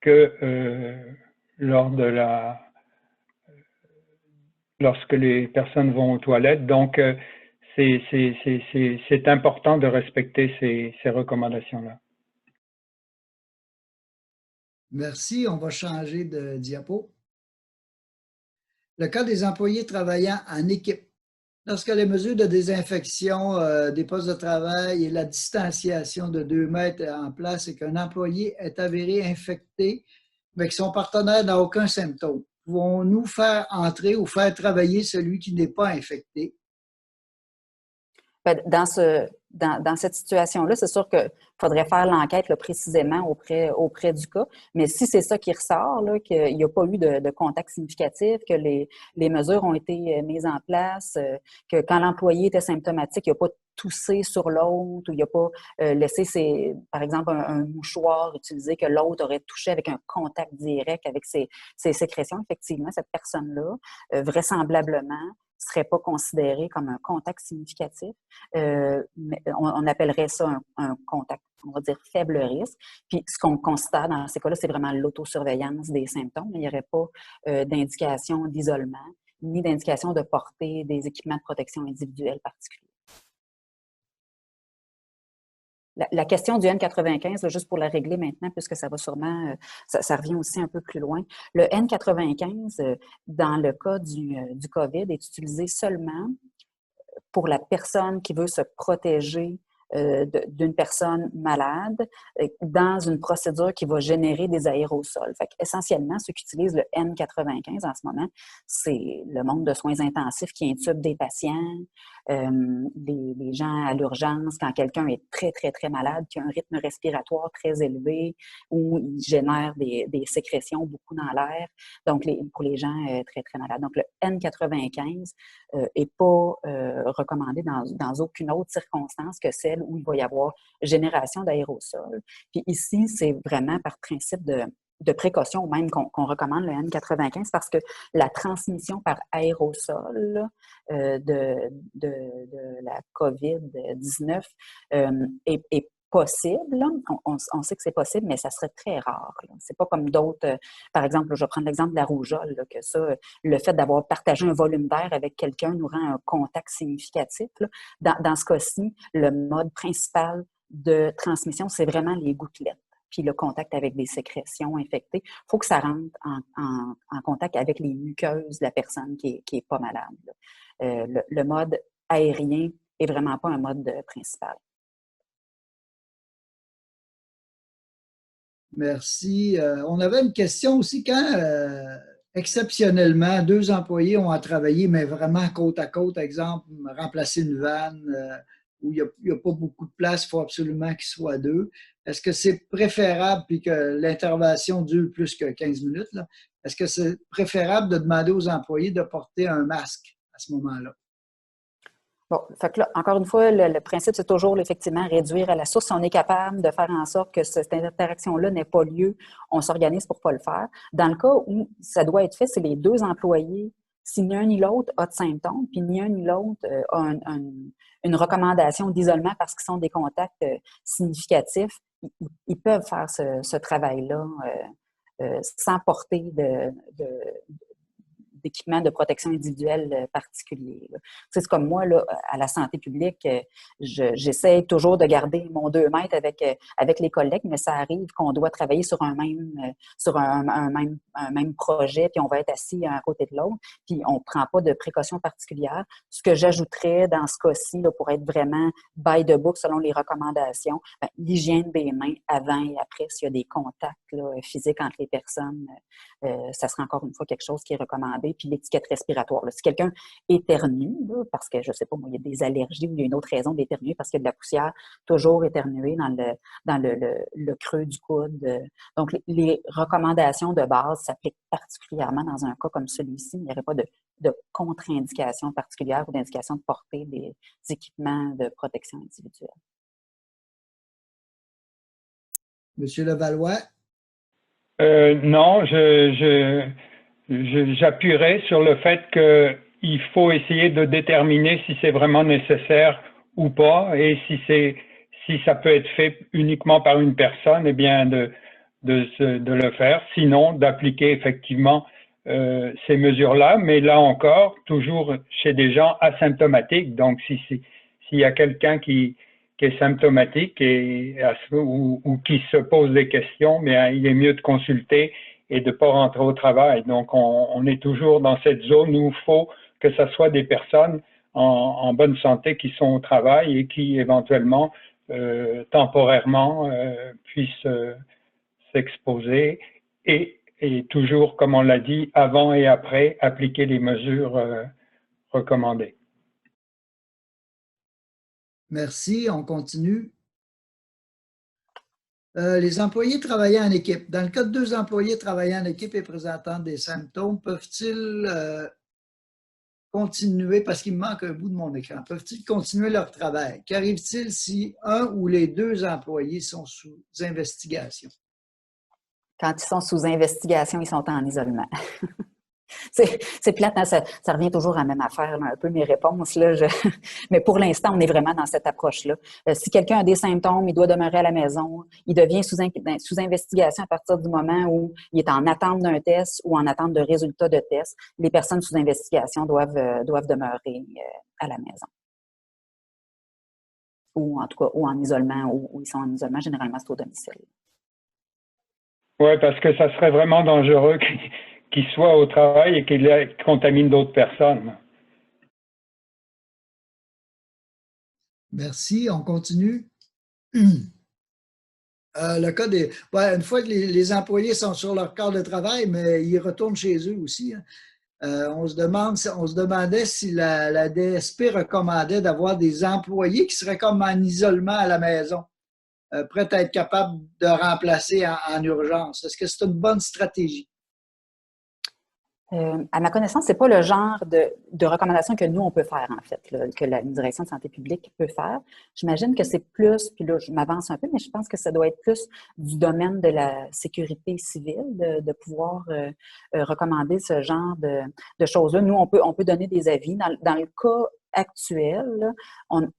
que lorsque les personnes vont aux toilettes. Donc, c'est important de respecter ces recommandations-là. Merci. On va changer de diapo. Le cas des employés travaillant en équipe. Lorsque les mesures de désinfection des postes de travail et la distanciation de 2 mètres en place et qu'un employé est avéré infecté mais que son partenaire n'a aucun symptôme. Pouvons-nous faire entrer ou faire travailler celui qui n'est pas infecté? Dans cette situation-là, c'est sûr qu'il faudrait faire l'enquête là, précisément auprès du cas. Mais si c'est ça qui ressort, qu'il n'y a pas eu de contact significatif, que les mesures ont été mises en place, que quand l'employé était symptomatique, il n'a pas toussé sur l'autre ou il n'a pas laissé, par exemple, un mouchoir utilisé que l'autre aurait touché avec un contact direct avec ses sécrétions, effectivement, cette personne-là, vraisemblablement, ne serait pas considéré comme un contact significatif. Mais on appellerait ça un contact, on va dire, faible risque. Puis, ce qu'on constate dans ces cas-là, c'est vraiment l'autosurveillance des symptômes. Il n'y aurait pas d'indication d'isolement, ni d'indication de porter des équipements de protection individuelle particuliers. La question du N95, là, juste pour la régler maintenant, puisque ça va sûrement, ça revient aussi un peu plus loin. Le N95, dans le cas du COVID, est utilisé seulement pour la personne qui veut se protéger d'une personne malade dans une procédure qui va générer des aérosols. Fait essentiellement, ceux qui utilisent le N95 en ce moment, c'est le monde de soins intensifs qui intube des patients, les gens à l'urgence, quand quelqu'un est très, très, très malade, qui a un rythme respiratoire très élevé, où il génère des sécrétions beaucoup dans l'air, donc pour les gens très, très malades. Donc, le N95 n'est pas recommandé dans aucune autre circonstance que celle où il va y avoir génération d'aérosols. Puis ici, c'est vraiment par principe de précaution même qu'on recommande le N95 parce que la transmission par aérosol de la COVID-19 est possible. On sait que c'est possible, mais ça serait très rare. C'est pas comme d'autres. Par exemple, je vais prendre l'exemple de la rougeole, que ça, le fait d'avoir partagé un volume d'air avec quelqu'un nous rend un contact significatif. Dans ce cas-ci, le mode principal de transmission, c'est vraiment les gouttelettes. Puis le contact avec des sécrétions infectées. Il faut que ça rentre en contact avec les muqueuses de la personne qui est pas malade. Le mode aérien est vraiment pas un mode principal. Merci. On avait une question aussi quand, exceptionnellement, 2 employés ont à travailler, mais vraiment côte à côte, exemple, remplacer une vanne où il n'y a pas beaucoup de place, il faut absolument qu'il soit 2. Est-ce que c'est préférable, puis que l'intervention dure plus que 15 minutes, est-ce que c'est préférable de demander aux employés de porter un masque à ce moment-là? Bon, fait que là, encore une fois, le principe, c'est toujours effectivement réduire à la source. Si on est capable de faire en sorte que cette interaction-là n'ait pas lieu, on s'organise pour ne pas le faire. Dans le cas où ça doit être fait, c'est les 2 employés. Si ni un ni l'autre a de symptômes, puis ni un ni l'autre a une recommandation d'isolement parce qu'ils sont des contacts significatifs, ils peuvent faire ce travail-là sans porter d'équipements de protection individuelle particuliers. C'est comme moi, là, à la santé publique, j'essaie toujours de garder mon 2 mètres avec les collègues, mais ça arrive qu'on doit travailler sur un même projet, puis on va être assis à un côté de l'autre, puis on ne prend pas de précautions particulières. Ce que j'ajouterais dans ce cas-ci, pour être vraiment by the book selon les recommandations, l'hygiène des mains avant et après, s'il y a des contacts physiques entre les personnes, ça sera encore une fois quelque chose qui est recommandé. Puis l'étiquette respiratoire. Là. Si quelqu'un éternue, parce que, je ne sais pas, moi, il y a des allergies ou il y a une autre raison d'éternuer parce qu'il y a de la poussière, toujours éternuer dans le creux du coude. Donc, les recommandations de base s'appliquent particulièrement dans un cas comme celui-ci. Il n'y aurait pas de contre-indication particulière ou d'indication de porter des équipements de protection individuelle. Monsieur Levallois? Non, j'appuierai sur le fait qu'il faut essayer de déterminer si c'est vraiment nécessaire ou pas, et si ça peut être fait uniquement par une personne, eh bien de le faire. Sinon, d'appliquer effectivement ces mesures-là, mais là encore, toujours chez des gens asymptomatiques. Donc, s'il y a quelqu'un qui est symptomatique ou qui se pose des questions, mais il est mieux de consulter et de ne pas rentrer au travail. Donc, on est toujours dans cette zone où il faut que ce soit des personnes en bonne santé qui sont au travail et qui, éventuellement, temporairement, puissent s'exposer. Et et toujours, comme on l'a dit, avant et après, appliquer les mesures recommandées. Merci, on continue. Les employés travaillant en équipe. Dans le cas de 2 employés travaillant en équipe et présentant des symptômes, peuvent-ils continuer, parce qu'il me manque un bout de mon écran, peuvent-ils continuer leur travail? Qu'arrive-t-il si un ou les 2 employés sont sous investigation? Quand ils sont sous investigation, ils sont en isolement. C'est plate, hein? Ça revient toujours à la même affaire, là, un peu mes réponses. Là, mais pour l'instant, on est vraiment dans cette approche-là. Si quelqu'un a des symptômes, il doit demeurer à la maison. Il devient sous investigation à partir du moment où il est en attente d'un test ou en attente de résultats de test. Les personnes sous investigation doivent demeurer à la maison. Ou en tout cas, ou en isolement, ou ils sont en isolement. Généralement, c'est au domicile. Oui, parce que ça serait vraiment dangereux qu'il soit au travail et qu'il contamine d'autres personnes. Merci, on continue. Le cas des... une fois que les employés sont sur leur corps de travail, mais ils retournent chez eux aussi. Hein. On se demandait si la DSP recommandait d'avoir des employés qui seraient comme en isolement à la maison, prêts à être capables de remplacer en urgence. Est-ce que c'est une bonne stratégie? À ma connaissance, c'est pas le genre de recommandation que nous, on peut faire, en fait, là, que la direction de santé publique peut faire. J'imagine que c'est plus, puis là, je m'avance un peu, mais je pense que ça doit être plus du domaine de la sécurité civile, de pouvoir recommander ce genre de choses-là. Nous, on peut donner des avis. Dans le cas actuel, là,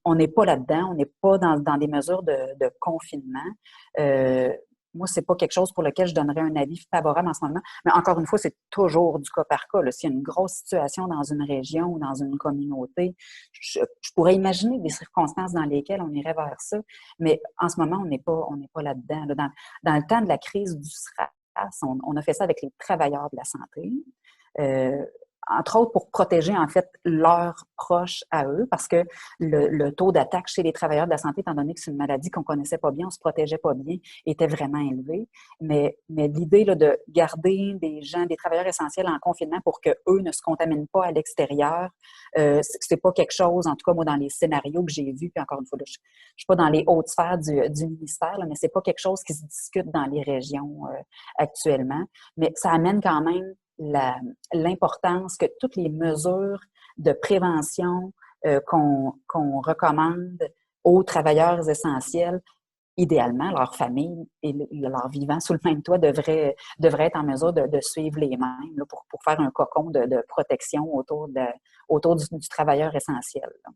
on n'est pas là-dedans, on n'est pas dans des mesures de confinement. Moi, c'est pas quelque chose pour lequel je donnerais un avis favorable en ce moment. Mais encore une fois, c'est toujours du cas par cas. S'il y a une grosse situation dans une région ou dans une communauté, je pourrais imaginer des circonstances dans lesquelles on irait vers ça. Mais en ce moment, on n'est pas là-dedans. Là. Dans le temps de la crise du SRAS, on a fait ça avec les travailleurs de la santé. Entre autres pour protéger en fait leurs proches à eux, parce que le taux d'attaque chez les travailleurs de la santé, étant donné que c'est une maladie qu'on connaissait pas bien, on se protégeait pas bien, était vraiment élevé. Mais l'idée là, de garder des travailleurs essentiels en confinement pour que eux ne se contaminent pas à l'extérieur, c'est pas quelque chose, en tout cas moi dans les scénarios que j'ai vus, puis encore une fois, là, je suis pas dans les hautes sphères du ministère, là, mais c'est pas quelque chose qui se discute dans les régions actuellement. Mais ça amène quand même l'importance que toutes les mesures de prévention qu'on recommande aux travailleurs essentiels, idéalement, leur famille et leurs vivants sous le même toit devraient être en mesure de suivre les mêmes là, pour faire un cocon de protection autour du travailleur essentiel. Là.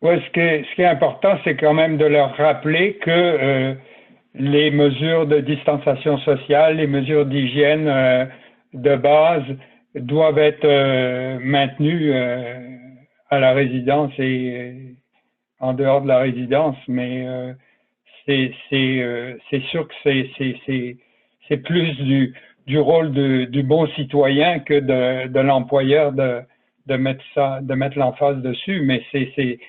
Oui, ce qui est important, c'est quand même de leur rappeler que les mesures de distanciation sociale, les mesures d'hygiène de base doivent être maintenues à la résidence et en dehors de la résidence, mais c'est sûr que c'est plus du rôle du bon citoyen que de l'employeur de mettre l'emphase dessus, mais c'est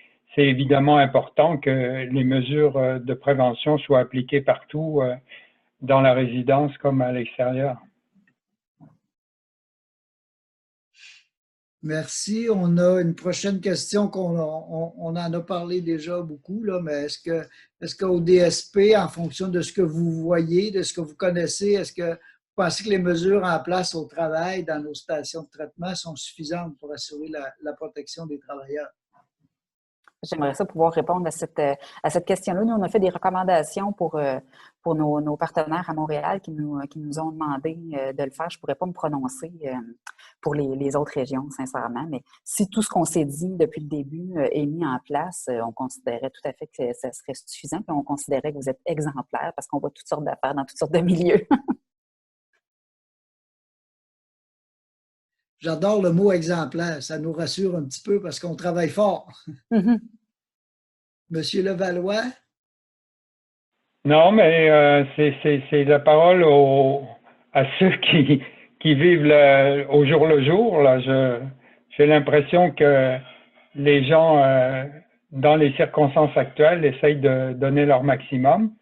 évidemment important que les mesures de prévention soient appliquées partout dans la résidence comme à l'extérieur. Merci. On a une prochaine question on en a parlé déjà beaucoup, là, mais est-ce qu'au DSP, en fonction de ce que vous voyez, de ce que vous connaissez, est-ce que vous pensez que les mesures en place au travail dans nos stations de traitement sont suffisantes pour assurer la protection des travailleurs? J'aimerais ça pouvoir répondre à cette question-là. Nous, on a fait des recommandations pour nos partenaires à Montréal qui nous ont demandé de le faire. Je ne pourrais pas me prononcer pour les autres régions, sincèrement, mais si tout ce qu'on s'est dit depuis le début est mis en place, on considérait tout à fait que ça serait suffisant, puis on considérait que vous êtes exemplaires parce qu'on voit toutes sortes d'affaires dans toutes sortes de milieux. J'adore le mot exemplaire. Ça nous rassure un petit peu parce qu'on travaille fort. Mm-hmm. Monsieur Levallois? Non, mais c'est la parole à ceux qui vivent au jour le jour. Là, j'ai l'impression que les gens, dans les circonstances actuelles, essayent de donner leur maximum.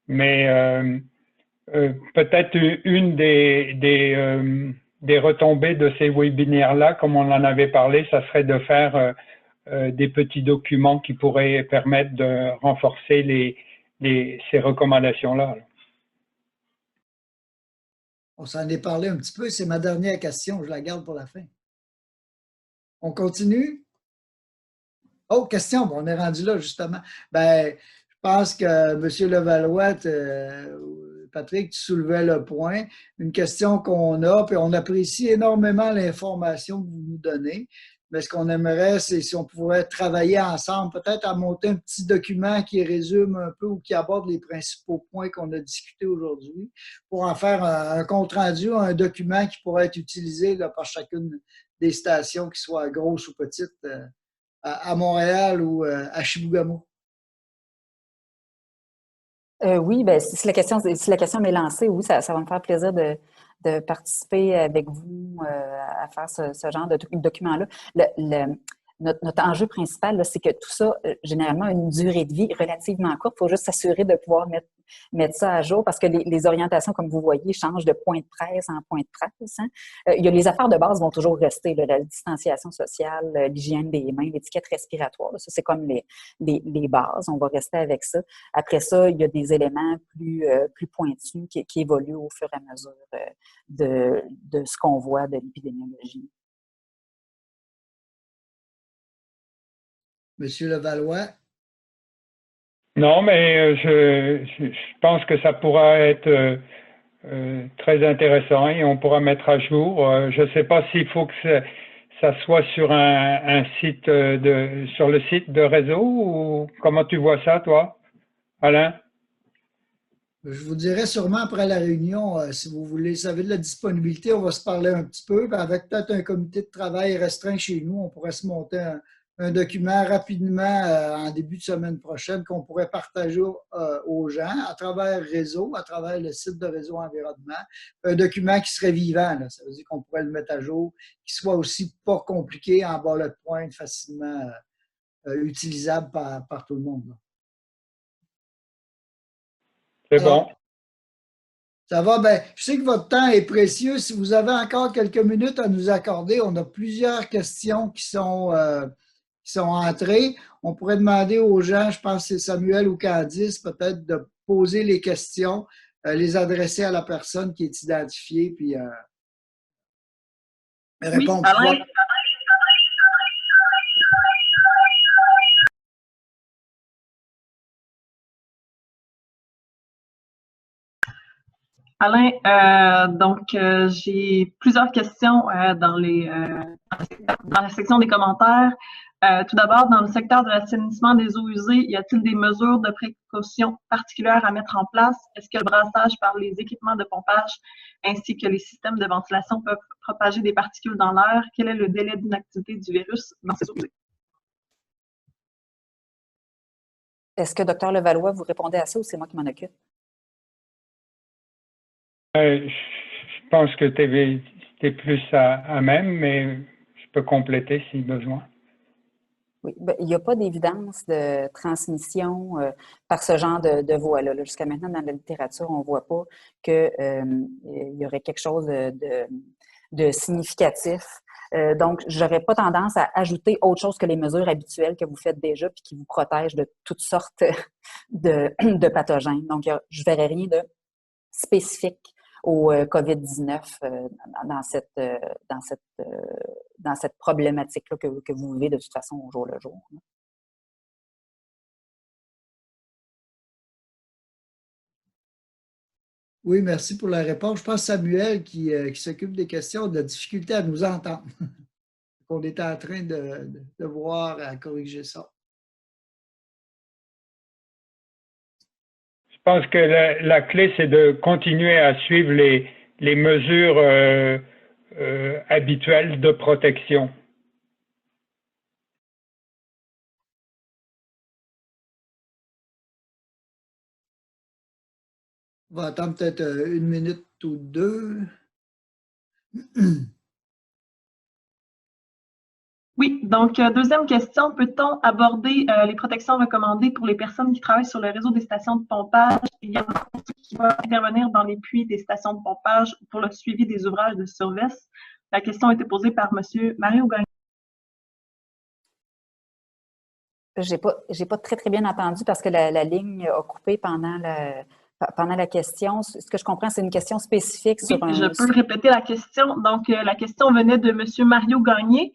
Mais peut-être une des retombées de ces webinaires-là, comme on en avait parlé, ça serait de faire des petits documents qui pourraient permettre de renforcer ces recommandations-là. On s'en est parlé un petit peu. C'est ma dernière question. Je la garde pour la fin. On continue? Oh, question. Bon, on est rendu là, justement. Ben, je pense que M. Levallois, Patrick, tu soulevais le point. Une question qu'on a, puis on apprécie énormément l'information que vous nous donnez. Mais ce qu'on aimerait, c'est si on pourrait travailler ensemble, peut-être à monter un petit document qui résume un peu ou qui aborde les principaux points qu'on a discutés aujourd'hui pour en faire un compte-rendu, un document qui pourrait être utilisé là, par chacune des stations, qui soient grosses ou petites, à Montréal ou à Chibougamau. Oui, ben, si la question m'est lancée, oui, ça va me faire plaisir de participer avec vous à faire ce genre de document-là. Notre enjeu principal, là, c'est que tout ça, généralement, a une durée de vie relativement courte. Il faut juste s'assurer de pouvoir mettre ça à jour parce que les orientations, comme vous voyez, changent de point de presse en point de presse. Hein. Il y a les affaires de base vont toujours rester, là, la distanciation sociale, l'hygiène des mains, l'étiquette respiratoire. Là, ça, c'est comme les bases. On va rester avec ça. Après ça, il y a des éléments plus pointus qui évoluent au fur et à mesure de ce qu'on voit de l'épidémiologie. Monsieur Levallois? Non, mais je pense que ça pourra être très intéressant et on pourra mettre à jour. Je ne sais pas s'il faut que ça soit sur un site sur le site de réseau ou comment tu vois ça, toi, Alain? Je vous dirai sûrement après la réunion, si vous voulez, vous avez de la disponibilité, on va se parler un petit peu. Avec peut-être un comité de travail restreint chez nous, on pourrait se monter un document rapidement en début de semaine prochaine qu'on pourrait partager aux gens à travers réseau, à travers le site de Réseau Environnement. Un document qui serait vivant, là. Ça veut dire qu'on pourrait le mettre à jour, qui soit aussi pas compliqué, en bas de pointe, facilement utilisable par tout le monde, là. C'est bon. Ça va, ben, je sais que votre temps est précieux. Si vous avez encore quelques minutes à nous accorder, on a plusieurs questions qui sont entrées. On pourrait demander aux gens, je pense que c'est Samuel ou Candice, peut-être de poser les questions, les adresser à la personne qui est identifiée, puis répondre. Oui, Alain. Alain, j'ai plusieurs questions dans la section des commentaires. Tout d'abord, dans le secteur de l'assainissement des eaux usées, y a-t-il des mesures de précaution particulières à mettre en place? Est-ce que le brassage par les équipements de pompage ainsi que les systèmes de ventilation peuvent propager des particules dans l'air? Quel est le délai d'inactivité du virus dans ces eaux usées? Est-ce que Dr Levallois, vous répondez à ça ou c'est moi qui m'en occupe? Je pense que tu es plus à même, mais je peux compléter si besoin. Oui, ben, il n'y a pas d'évidence de transmission par ce genre de voie-là. Jusqu'à maintenant, dans la littérature, on ne voit pas qu'il y aurait quelque chose de significatif. Donc, je n'aurais pas tendance à ajouter autre chose que les mesures habituelles que vous faites déjà puis qui vous protègent de toutes sortes de pathogènes. Donc, je ne verrais rien de spécifique au COVID-19 dans cette problématique-là que vous vivez de toute façon au jour le jour. Oui, merci pour la réponse. Je pense que Samuel, qui s'occupe des questions, a de la difficulté à nous entendre. On est en train de voir à corriger ça. Je pense que la clé, c'est de continuer à suivre les mesures habituelles de protection. On va attendre peut-être une minute ou deux. Oui, donc deuxième question, peut-on aborder les protections recommandées pour les personnes qui travaillent sur le réseau des stations de pompage, également pour ceux qui vont intervenir dans les puits des stations de pompage pour le suivi des ouvrages de survesse? La question a été posée par M. Mario Gagnon. J'ai pas très, très bien entendu parce que la ligne a coupé pendant la question. Ce que je comprends, c'est une question spécifique sur un... Je peux répéter la question. Donc, la question venait de M. Mario Gagné.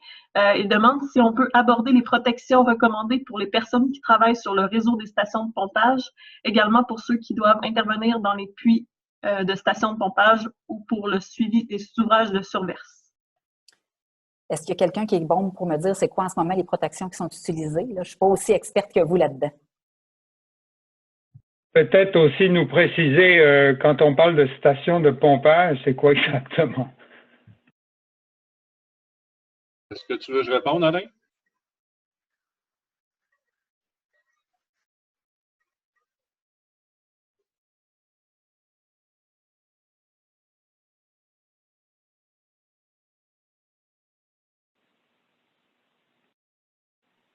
Il demande si on peut aborder les protections recommandées pour les personnes qui travaillent sur le réseau des stations de pompage, également pour ceux qui doivent intervenir dans les puits de stations de pompage ou pour le suivi des ouvrages de surverse. Est-ce qu'il y a quelqu'un qui est bon pour me dire c'est quoi en ce moment les protections qui sont utilisées? Là, je ne suis pas aussi experte que vous là-dedans. Peut-être aussi nous préciser, quand on parle de station de pompage, c'est quoi exactement? Est-ce que tu veux que je réponde, Alain?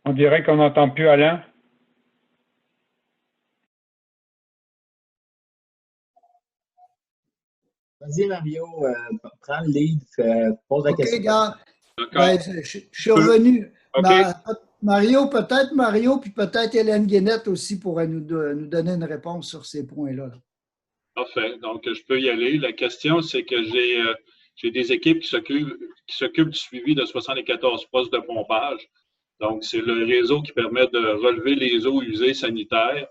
On dirait qu'on n'entend plus Alain. Vas-y, Mario, prends le lead, pose la question. OK, gars. D'accord. Je suis revenu. OK. Mario, puis peut-être Hélène Guénette aussi pourrait nous donner une réponse sur ces points-là. Parfait. Donc, je peux y aller. La question, c'est que j'ai des équipes qui s'occupent du suivi de 74 postes de pompage. Donc, c'est le réseau qui permet de relever les eaux usées sanitaires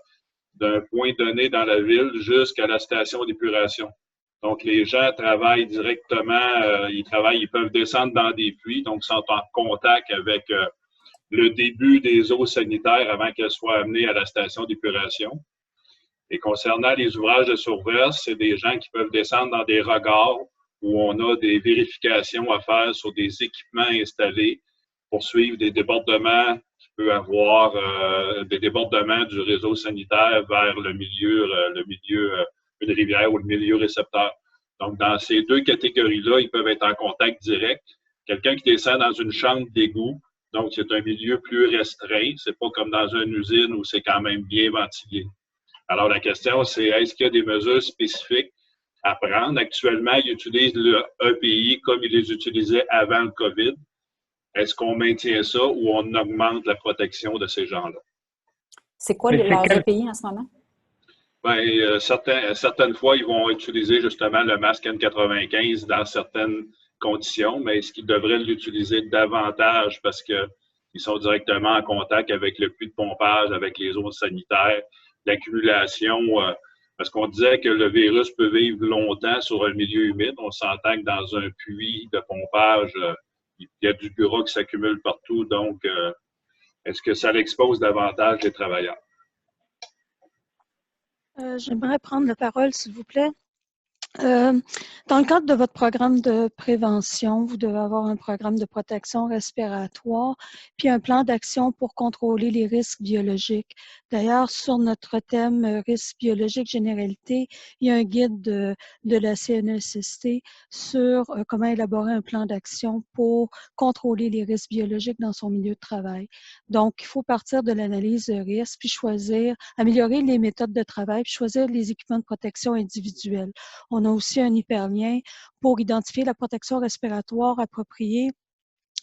d'un point donné dans la ville jusqu'à la station d'épuration. Donc, les gens travaillent directement, ils peuvent descendre dans des puits, donc sont en contact avec le début des eaux sanitaires avant qu'elles soient amenées à la station d'épuration. Et concernant les ouvrages de surverse, c'est des gens qui peuvent descendre dans des regards où on a des vérifications à faire sur des équipements installés pour suivre des débordements qui peut avoir des débordements du réseau sanitaire vers le milieu, une rivière ou le milieu récepteur. Donc, dans ces deux catégories-là, ils peuvent être en contact direct. Quelqu'un qui descend dans une chambre d'égout, donc c'est un milieu plus restreint. C'est pas comme dans une usine où c'est quand même bien ventilé. Alors, la question, c'est est-ce qu'il y a des mesures spécifiques à prendre? Actuellement, ils utilisent le EPI comme ils les utilisaient avant le COVID. Est-ce qu'on maintient ça ou on augmente la protection de ces gens-là? C'est quoi leurs EPI en ce moment? Bien, certaines fois, ils vont utiliser justement le masque N95 dans certaines conditions, mais est-ce qu'ils devraient l'utiliser davantage parce qu'ils sont directement en contact avec le puits de pompage, avec les zones sanitaires, l'accumulation, parce qu'on disait que le virus peut vivre longtemps sur un milieu humide. On s'entend que dans un puits de pompage, il y a du bureau qui s'accumule partout, donc est-ce que ça l'expose davantage les travailleurs? J'aimerais prendre la parole, s'il vous plaît. Dans le cadre de votre programme de prévention, vous devez avoir un programme de protection respiratoire, puis un plan d'action pour contrôler les risques biologiques. D'ailleurs, sur notre thème risques biologiques généralité, il y a un guide de la CNESST sur comment élaborer un plan d'action pour contrôler les risques biologiques dans son milieu de travail. Donc, il faut partir de l'analyse de risque, puis améliorer les méthodes de travail, puis choisir les équipements de protection individuels. On a aussi un hyperlien pour identifier la protection respiratoire appropriée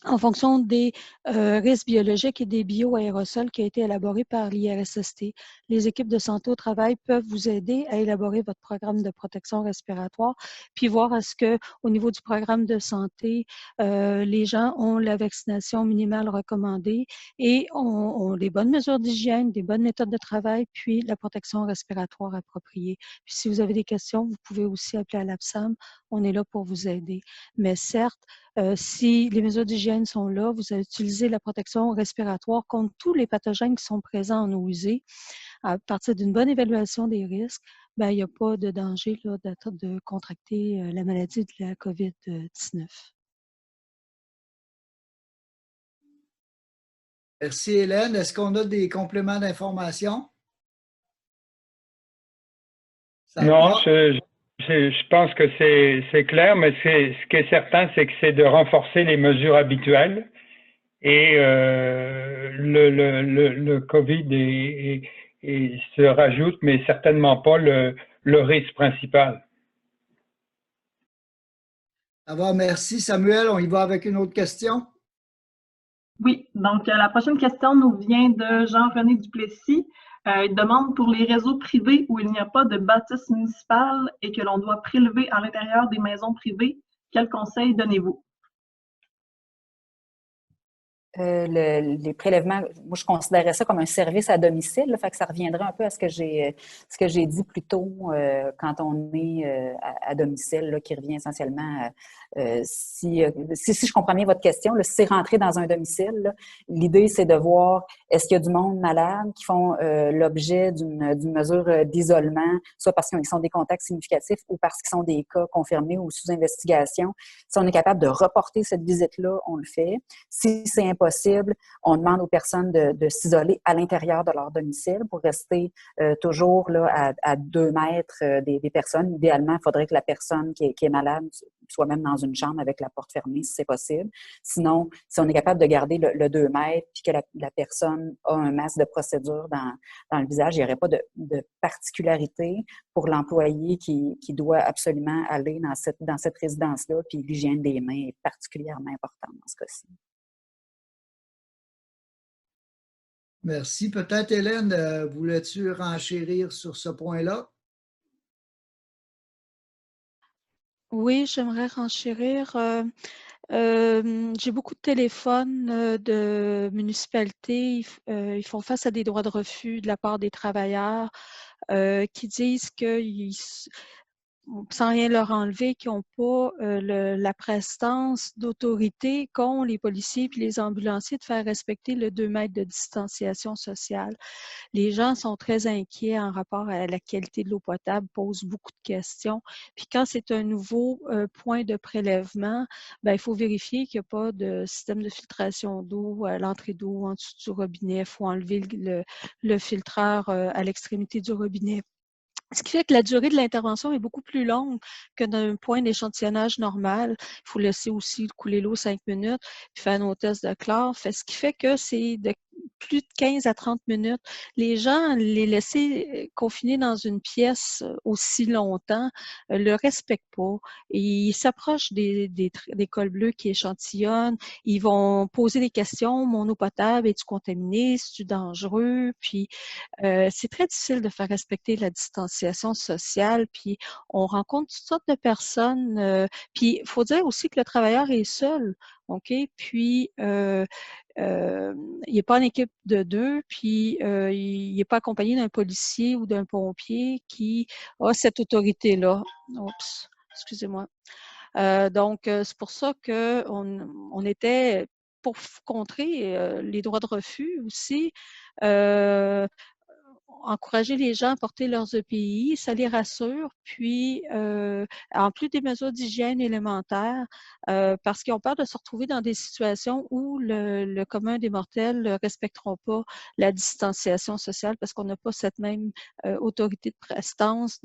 en fonction des risques biologiques et des bioaérosols qui a été élaboré par l'IRSST. Les équipes de santé au travail peuvent vous aider à élaborer votre programme de protection respiratoire, puis voir est-ce que au niveau du programme de santé, les gens ont la vaccination minimale recommandée et ont des bonnes mesures d'hygiène, des bonnes méthodes de travail, puis la protection respiratoire appropriée. Puis si vous avez des questions, vous pouvez aussi appeler à l'APSAM. On est là pour vous aider. Mais certes, si les mesures d'hygiène sont là, vous allez utiliser la protection respiratoire contre tous les pathogènes qui sont présents en eau usée. À partir d'une bonne évaluation des risques, il n'y a pas de danger là, de contracter la maladie de la COVID-19. Merci, Hélène. Est-ce qu'on a des compléments d'information? Non, je pense que c'est clair, mais ce qui est certain, c'est que c'est de renforcer les mesures habituelles et le COVID se rajoute, mais certainement pas le risque principal. Ça va, merci Samuel. On y va avec une autre question. Oui, donc la prochaine question nous vient de Jean-René Duplessis. Il demande pour les réseaux privés où il n'y a pas de bâtisse municipale et que l'on doit prélever à l'intérieur des maisons privées, quels conseils donnez-vous? Les prélèvements, moi, je considérais ça comme un service à domicile, là, fait que ça reviendrait un peu à ce que j'ai dit plus tôt quand on est à domicile, là, qui revient essentiellement si je comprends bien votre question, là, si c'est rentré dans un domicile, l'idée, c'est de voir est-ce qu'il y a du monde malade qui font l'objet d'une mesure d'isolement, soit parce qu'ils sont des contacts significatifs ou parce qu'ils sont des cas confirmés ou sous investigation. Si on est capable de reporter cette visite-là, on le fait. Si c'est impossible, on demande aux personnes de s'isoler à l'intérieur de leur domicile pour rester toujours là, à 2 mètres des personnes. Idéalement, il faudrait que la personne qui est malade soit même dans une chambre avec la porte fermée, si c'est possible. Sinon, si on est capable de garder le 2 mètres puis que la personne a un masque de procédure dans le visage, il n'y aurait pas de particularité pour l'employé qui doit absolument aller dans cette résidence-là, puis l'hygiène des mains est particulièrement importante dans ce cas-ci. Merci. Peut-être, Hélène, voulais-tu renchérir sur ce point-là? Oui, j'aimerais renchérir. J'ai beaucoup de téléphones de municipalités. Ils font face à des droits de refus de la part des travailleurs qui disent qu'ils sans rien leur enlever, qui n'ont pas la prestance d'autorité qu'ont les policiers et les ambulanciers de faire respecter le 2 mètres de distanciation sociale. Les gens sont très inquiets en rapport à la qualité de l'eau potable, posent beaucoup de questions. Puis quand c'est un nouveau point de prélèvement, ben, il faut vérifier qu'il n'y a pas de système de filtration d'eau à l'entrée d'eau en dessous du robinet. Il faut enlever le filtreur à l'extrémité du robinet. Ce qui fait que la durée de l'intervention est beaucoup plus longue que d'un point d'échantillonnage normal. Il faut laisser aussi couler l'eau 5 minutes, puis faire nos tests de chlore. Ce qui fait que c'est de plus de 15 à 30 minutes. Les gens, les laisser confinés dans une pièce aussi longtemps, le respectent pas. Ils s'approchent des cols bleus qui échantillonnent. Ils vont poser des questions. Mon eau potable, est-tu contaminée? Est-tu dangereux? Puis, c'est très difficile de faire respecter la distanciation sociale, puis on rencontre toutes sortes de personnes. Puis il faut dire aussi que le travailleur est seul, OK? Puis il n'est pas en équipe de 2, puis il n'est pas accompagné d'un policier ou d'un pompier qui a cette autorité-là. Oups, excusez-moi. Donc, c'est pour ça qu'on était pour contrer les droits de refus aussi. Encourager les gens à porter leurs EPI, ça les rassure. Puis, en plus des mesures d'hygiène élémentaires, parce qu'ils ont peur de se retrouver dans des situations où le commun des mortels ne respecteront pas la distanciation sociale parce qu'on n'a pas cette même autorité de prestance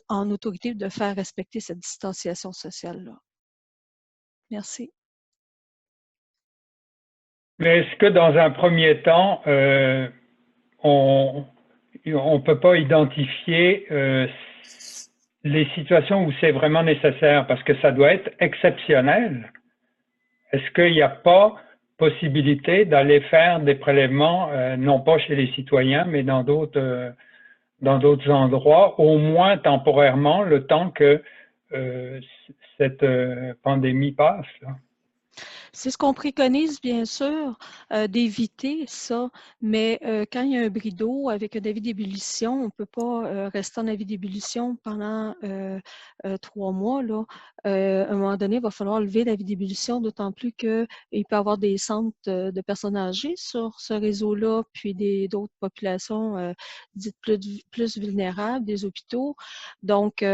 en autorité de faire respecter cette distanciation sociale-là. Merci. Mais est-ce que dans un premier temps, on ne peut pas identifier les situations où c'est vraiment nécessaire parce que ça doit être exceptionnel? Est-ce qu'il n'y a pas possibilité d'aller faire des prélèvements, non pas chez les citoyens, mais dans d'autres endroits, au moins temporairement, le temps que cette pandémie passe, là? C'est ce qu'on préconise, bien sûr, d'éviter ça, mais quand il y a un bris d'eau avec un avis d'ébullition, on ne peut pas rester en avis d'ébullition pendant 3 mois. Là. À un moment donné, il va falloir lever l'avis d'ébullition, d'autant plus qu'il peut y avoir des centres de personnes âgées sur ce réseau-là, puis d'autres populations dites plus vulnérables, des hôpitaux. Donc,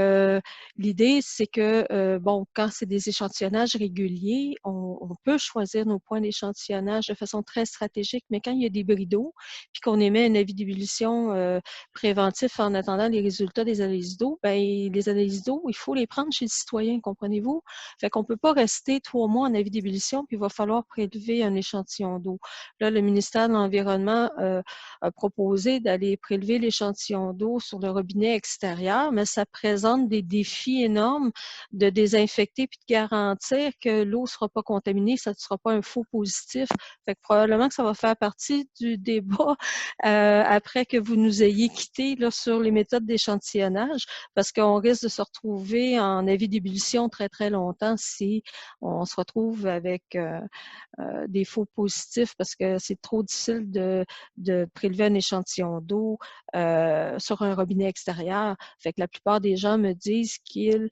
l'idée, c'est que, bon, quand c'est des échantillonnages réguliers, on peut peut choisir nos points d'échantillonnage de façon très stratégique, mais quand il y a des bris d'eau, puis qu'on émet un avis d'ébullition préventif en attendant les résultats des analyses d'eau, bien, les analyses d'eau, il faut les prendre chez le citoyen, comprenez-vous? Fait qu'on ne peut pas rester 3 mois en avis d'ébullition, puis il va falloir prélever un échantillon d'eau. Là, le ministère de l'Environnement a proposé d'aller prélever l'échantillon d'eau sur le robinet extérieur, mais ça présente des défis énormes de désinfecter puis de garantir que l'eau ne sera pas contaminée, ça ne sera pas un faux positif. Fait que probablement que ça va faire partie du débat après que vous nous ayez quittés là, sur les méthodes d'échantillonnage, parce qu'on risque de se retrouver en avis d'ébullition très, très longtemps si on se retrouve avec des faux positifs, parce que c'est trop difficile de prélever un échantillon d'eau sur un robinet extérieur. Fait que la plupart des gens me disent que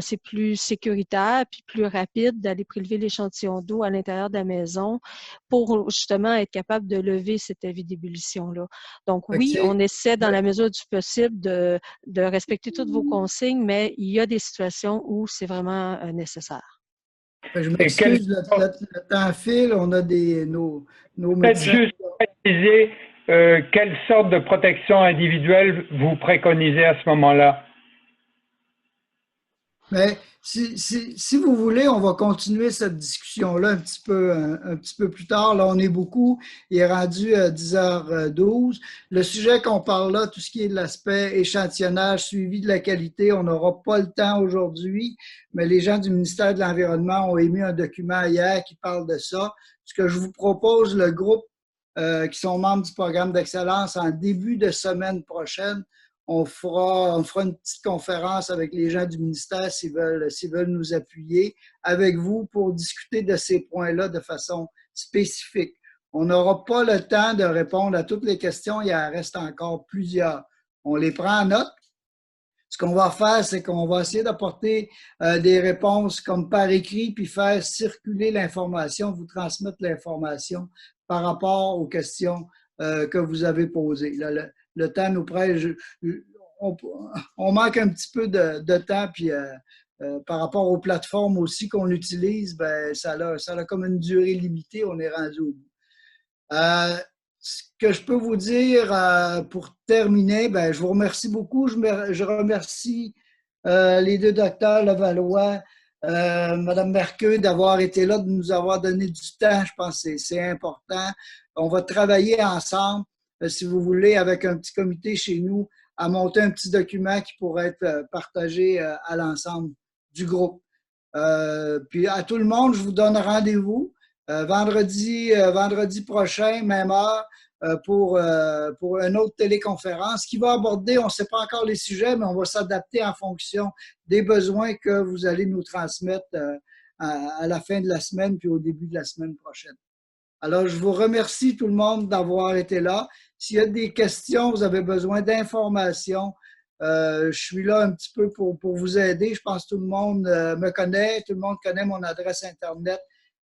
c'est plus sécuritaire puis plus rapide d'aller prélever l'échantillon d'eau à l'intérieur de la maison pour justement être capable de lever cet avis d'ébullition-là. Donc oui, on essaie dans la mesure du possible de respecter toutes vos consignes, mais il y a des situations où c'est vraiment nécessaire. Je m'excuse, le temps file, on a nos médecins. Peut-être juste préciser quelle sorte de protection individuelle vous préconisez à ce moment-là. Mais si vous voulez, on va continuer cette discussion-là un petit peu plus tard. Là, on est beaucoup. Il est rendu à 10h12. Le sujet qu'on parle là, tout ce qui est de l'aspect échantillonnage, suivi de la qualité, on n'aura pas le temps aujourd'hui, mais les gens du ministère de l'Environnement ont émis un document hier qui parle de ça. Ce que je vous propose, le groupe qui sont membres du programme d'excellence, en début de semaine prochaine, on fera une petite conférence avec les gens du ministère s'ils veulent nous appuyer avec vous pour discuter de ces points-là de façon spécifique. On n'aura pas le temps de répondre à toutes les questions, il en reste encore plusieurs. On les prend en note. Ce qu'on va faire, c'est qu'on va essayer d'apporter des réponses comme par écrit, puis faire circuler l'information, vous transmettre l'information par rapport aux questions que vous avez posées. Là, le temps nous presse. On manque un petit peu de temps, puis par rapport aux plateformes aussi qu'on utilise, ben, ça a comme une durée limitée, on est rendu au bout. Ce que je peux vous dire pour terminer, ben, je vous remercie beaucoup. Je remercie les deux docteurs Levallois, Mme Merqueux, d'avoir été là, de nous avoir donné du temps. Je pense que c'est important. On va travailler ensemble, si vous voulez, avec un petit comité chez nous, à monter un petit document qui pourrait être partagé à l'ensemble du groupe. Puis à tout le monde, je vous donne rendez-vous vendredi prochain, même heure, pour une autre téléconférence qui va aborder, on ne sait pas encore les sujets, mais on va s'adapter en fonction des besoins que vous allez nous transmettre à la fin de la semaine puis au début de la semaine prochaine. Alors, je vous remercie tout le monde d'avoir été là. S'il y a des questions, vous avez besoin d'informations, je suis là un petit peu pour vous aider. Je pense que tout le monde me connaît, tout le monde connaît mon adresse Internet.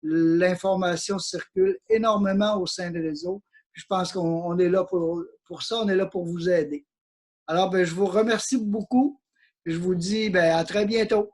L'information circule énormément au sein du réseau. Je pense qu'on est là pour ça, on est là pour vous aider. Alors, ben, je vous remercie beaucoup et je vous dis ben, à très bientôt.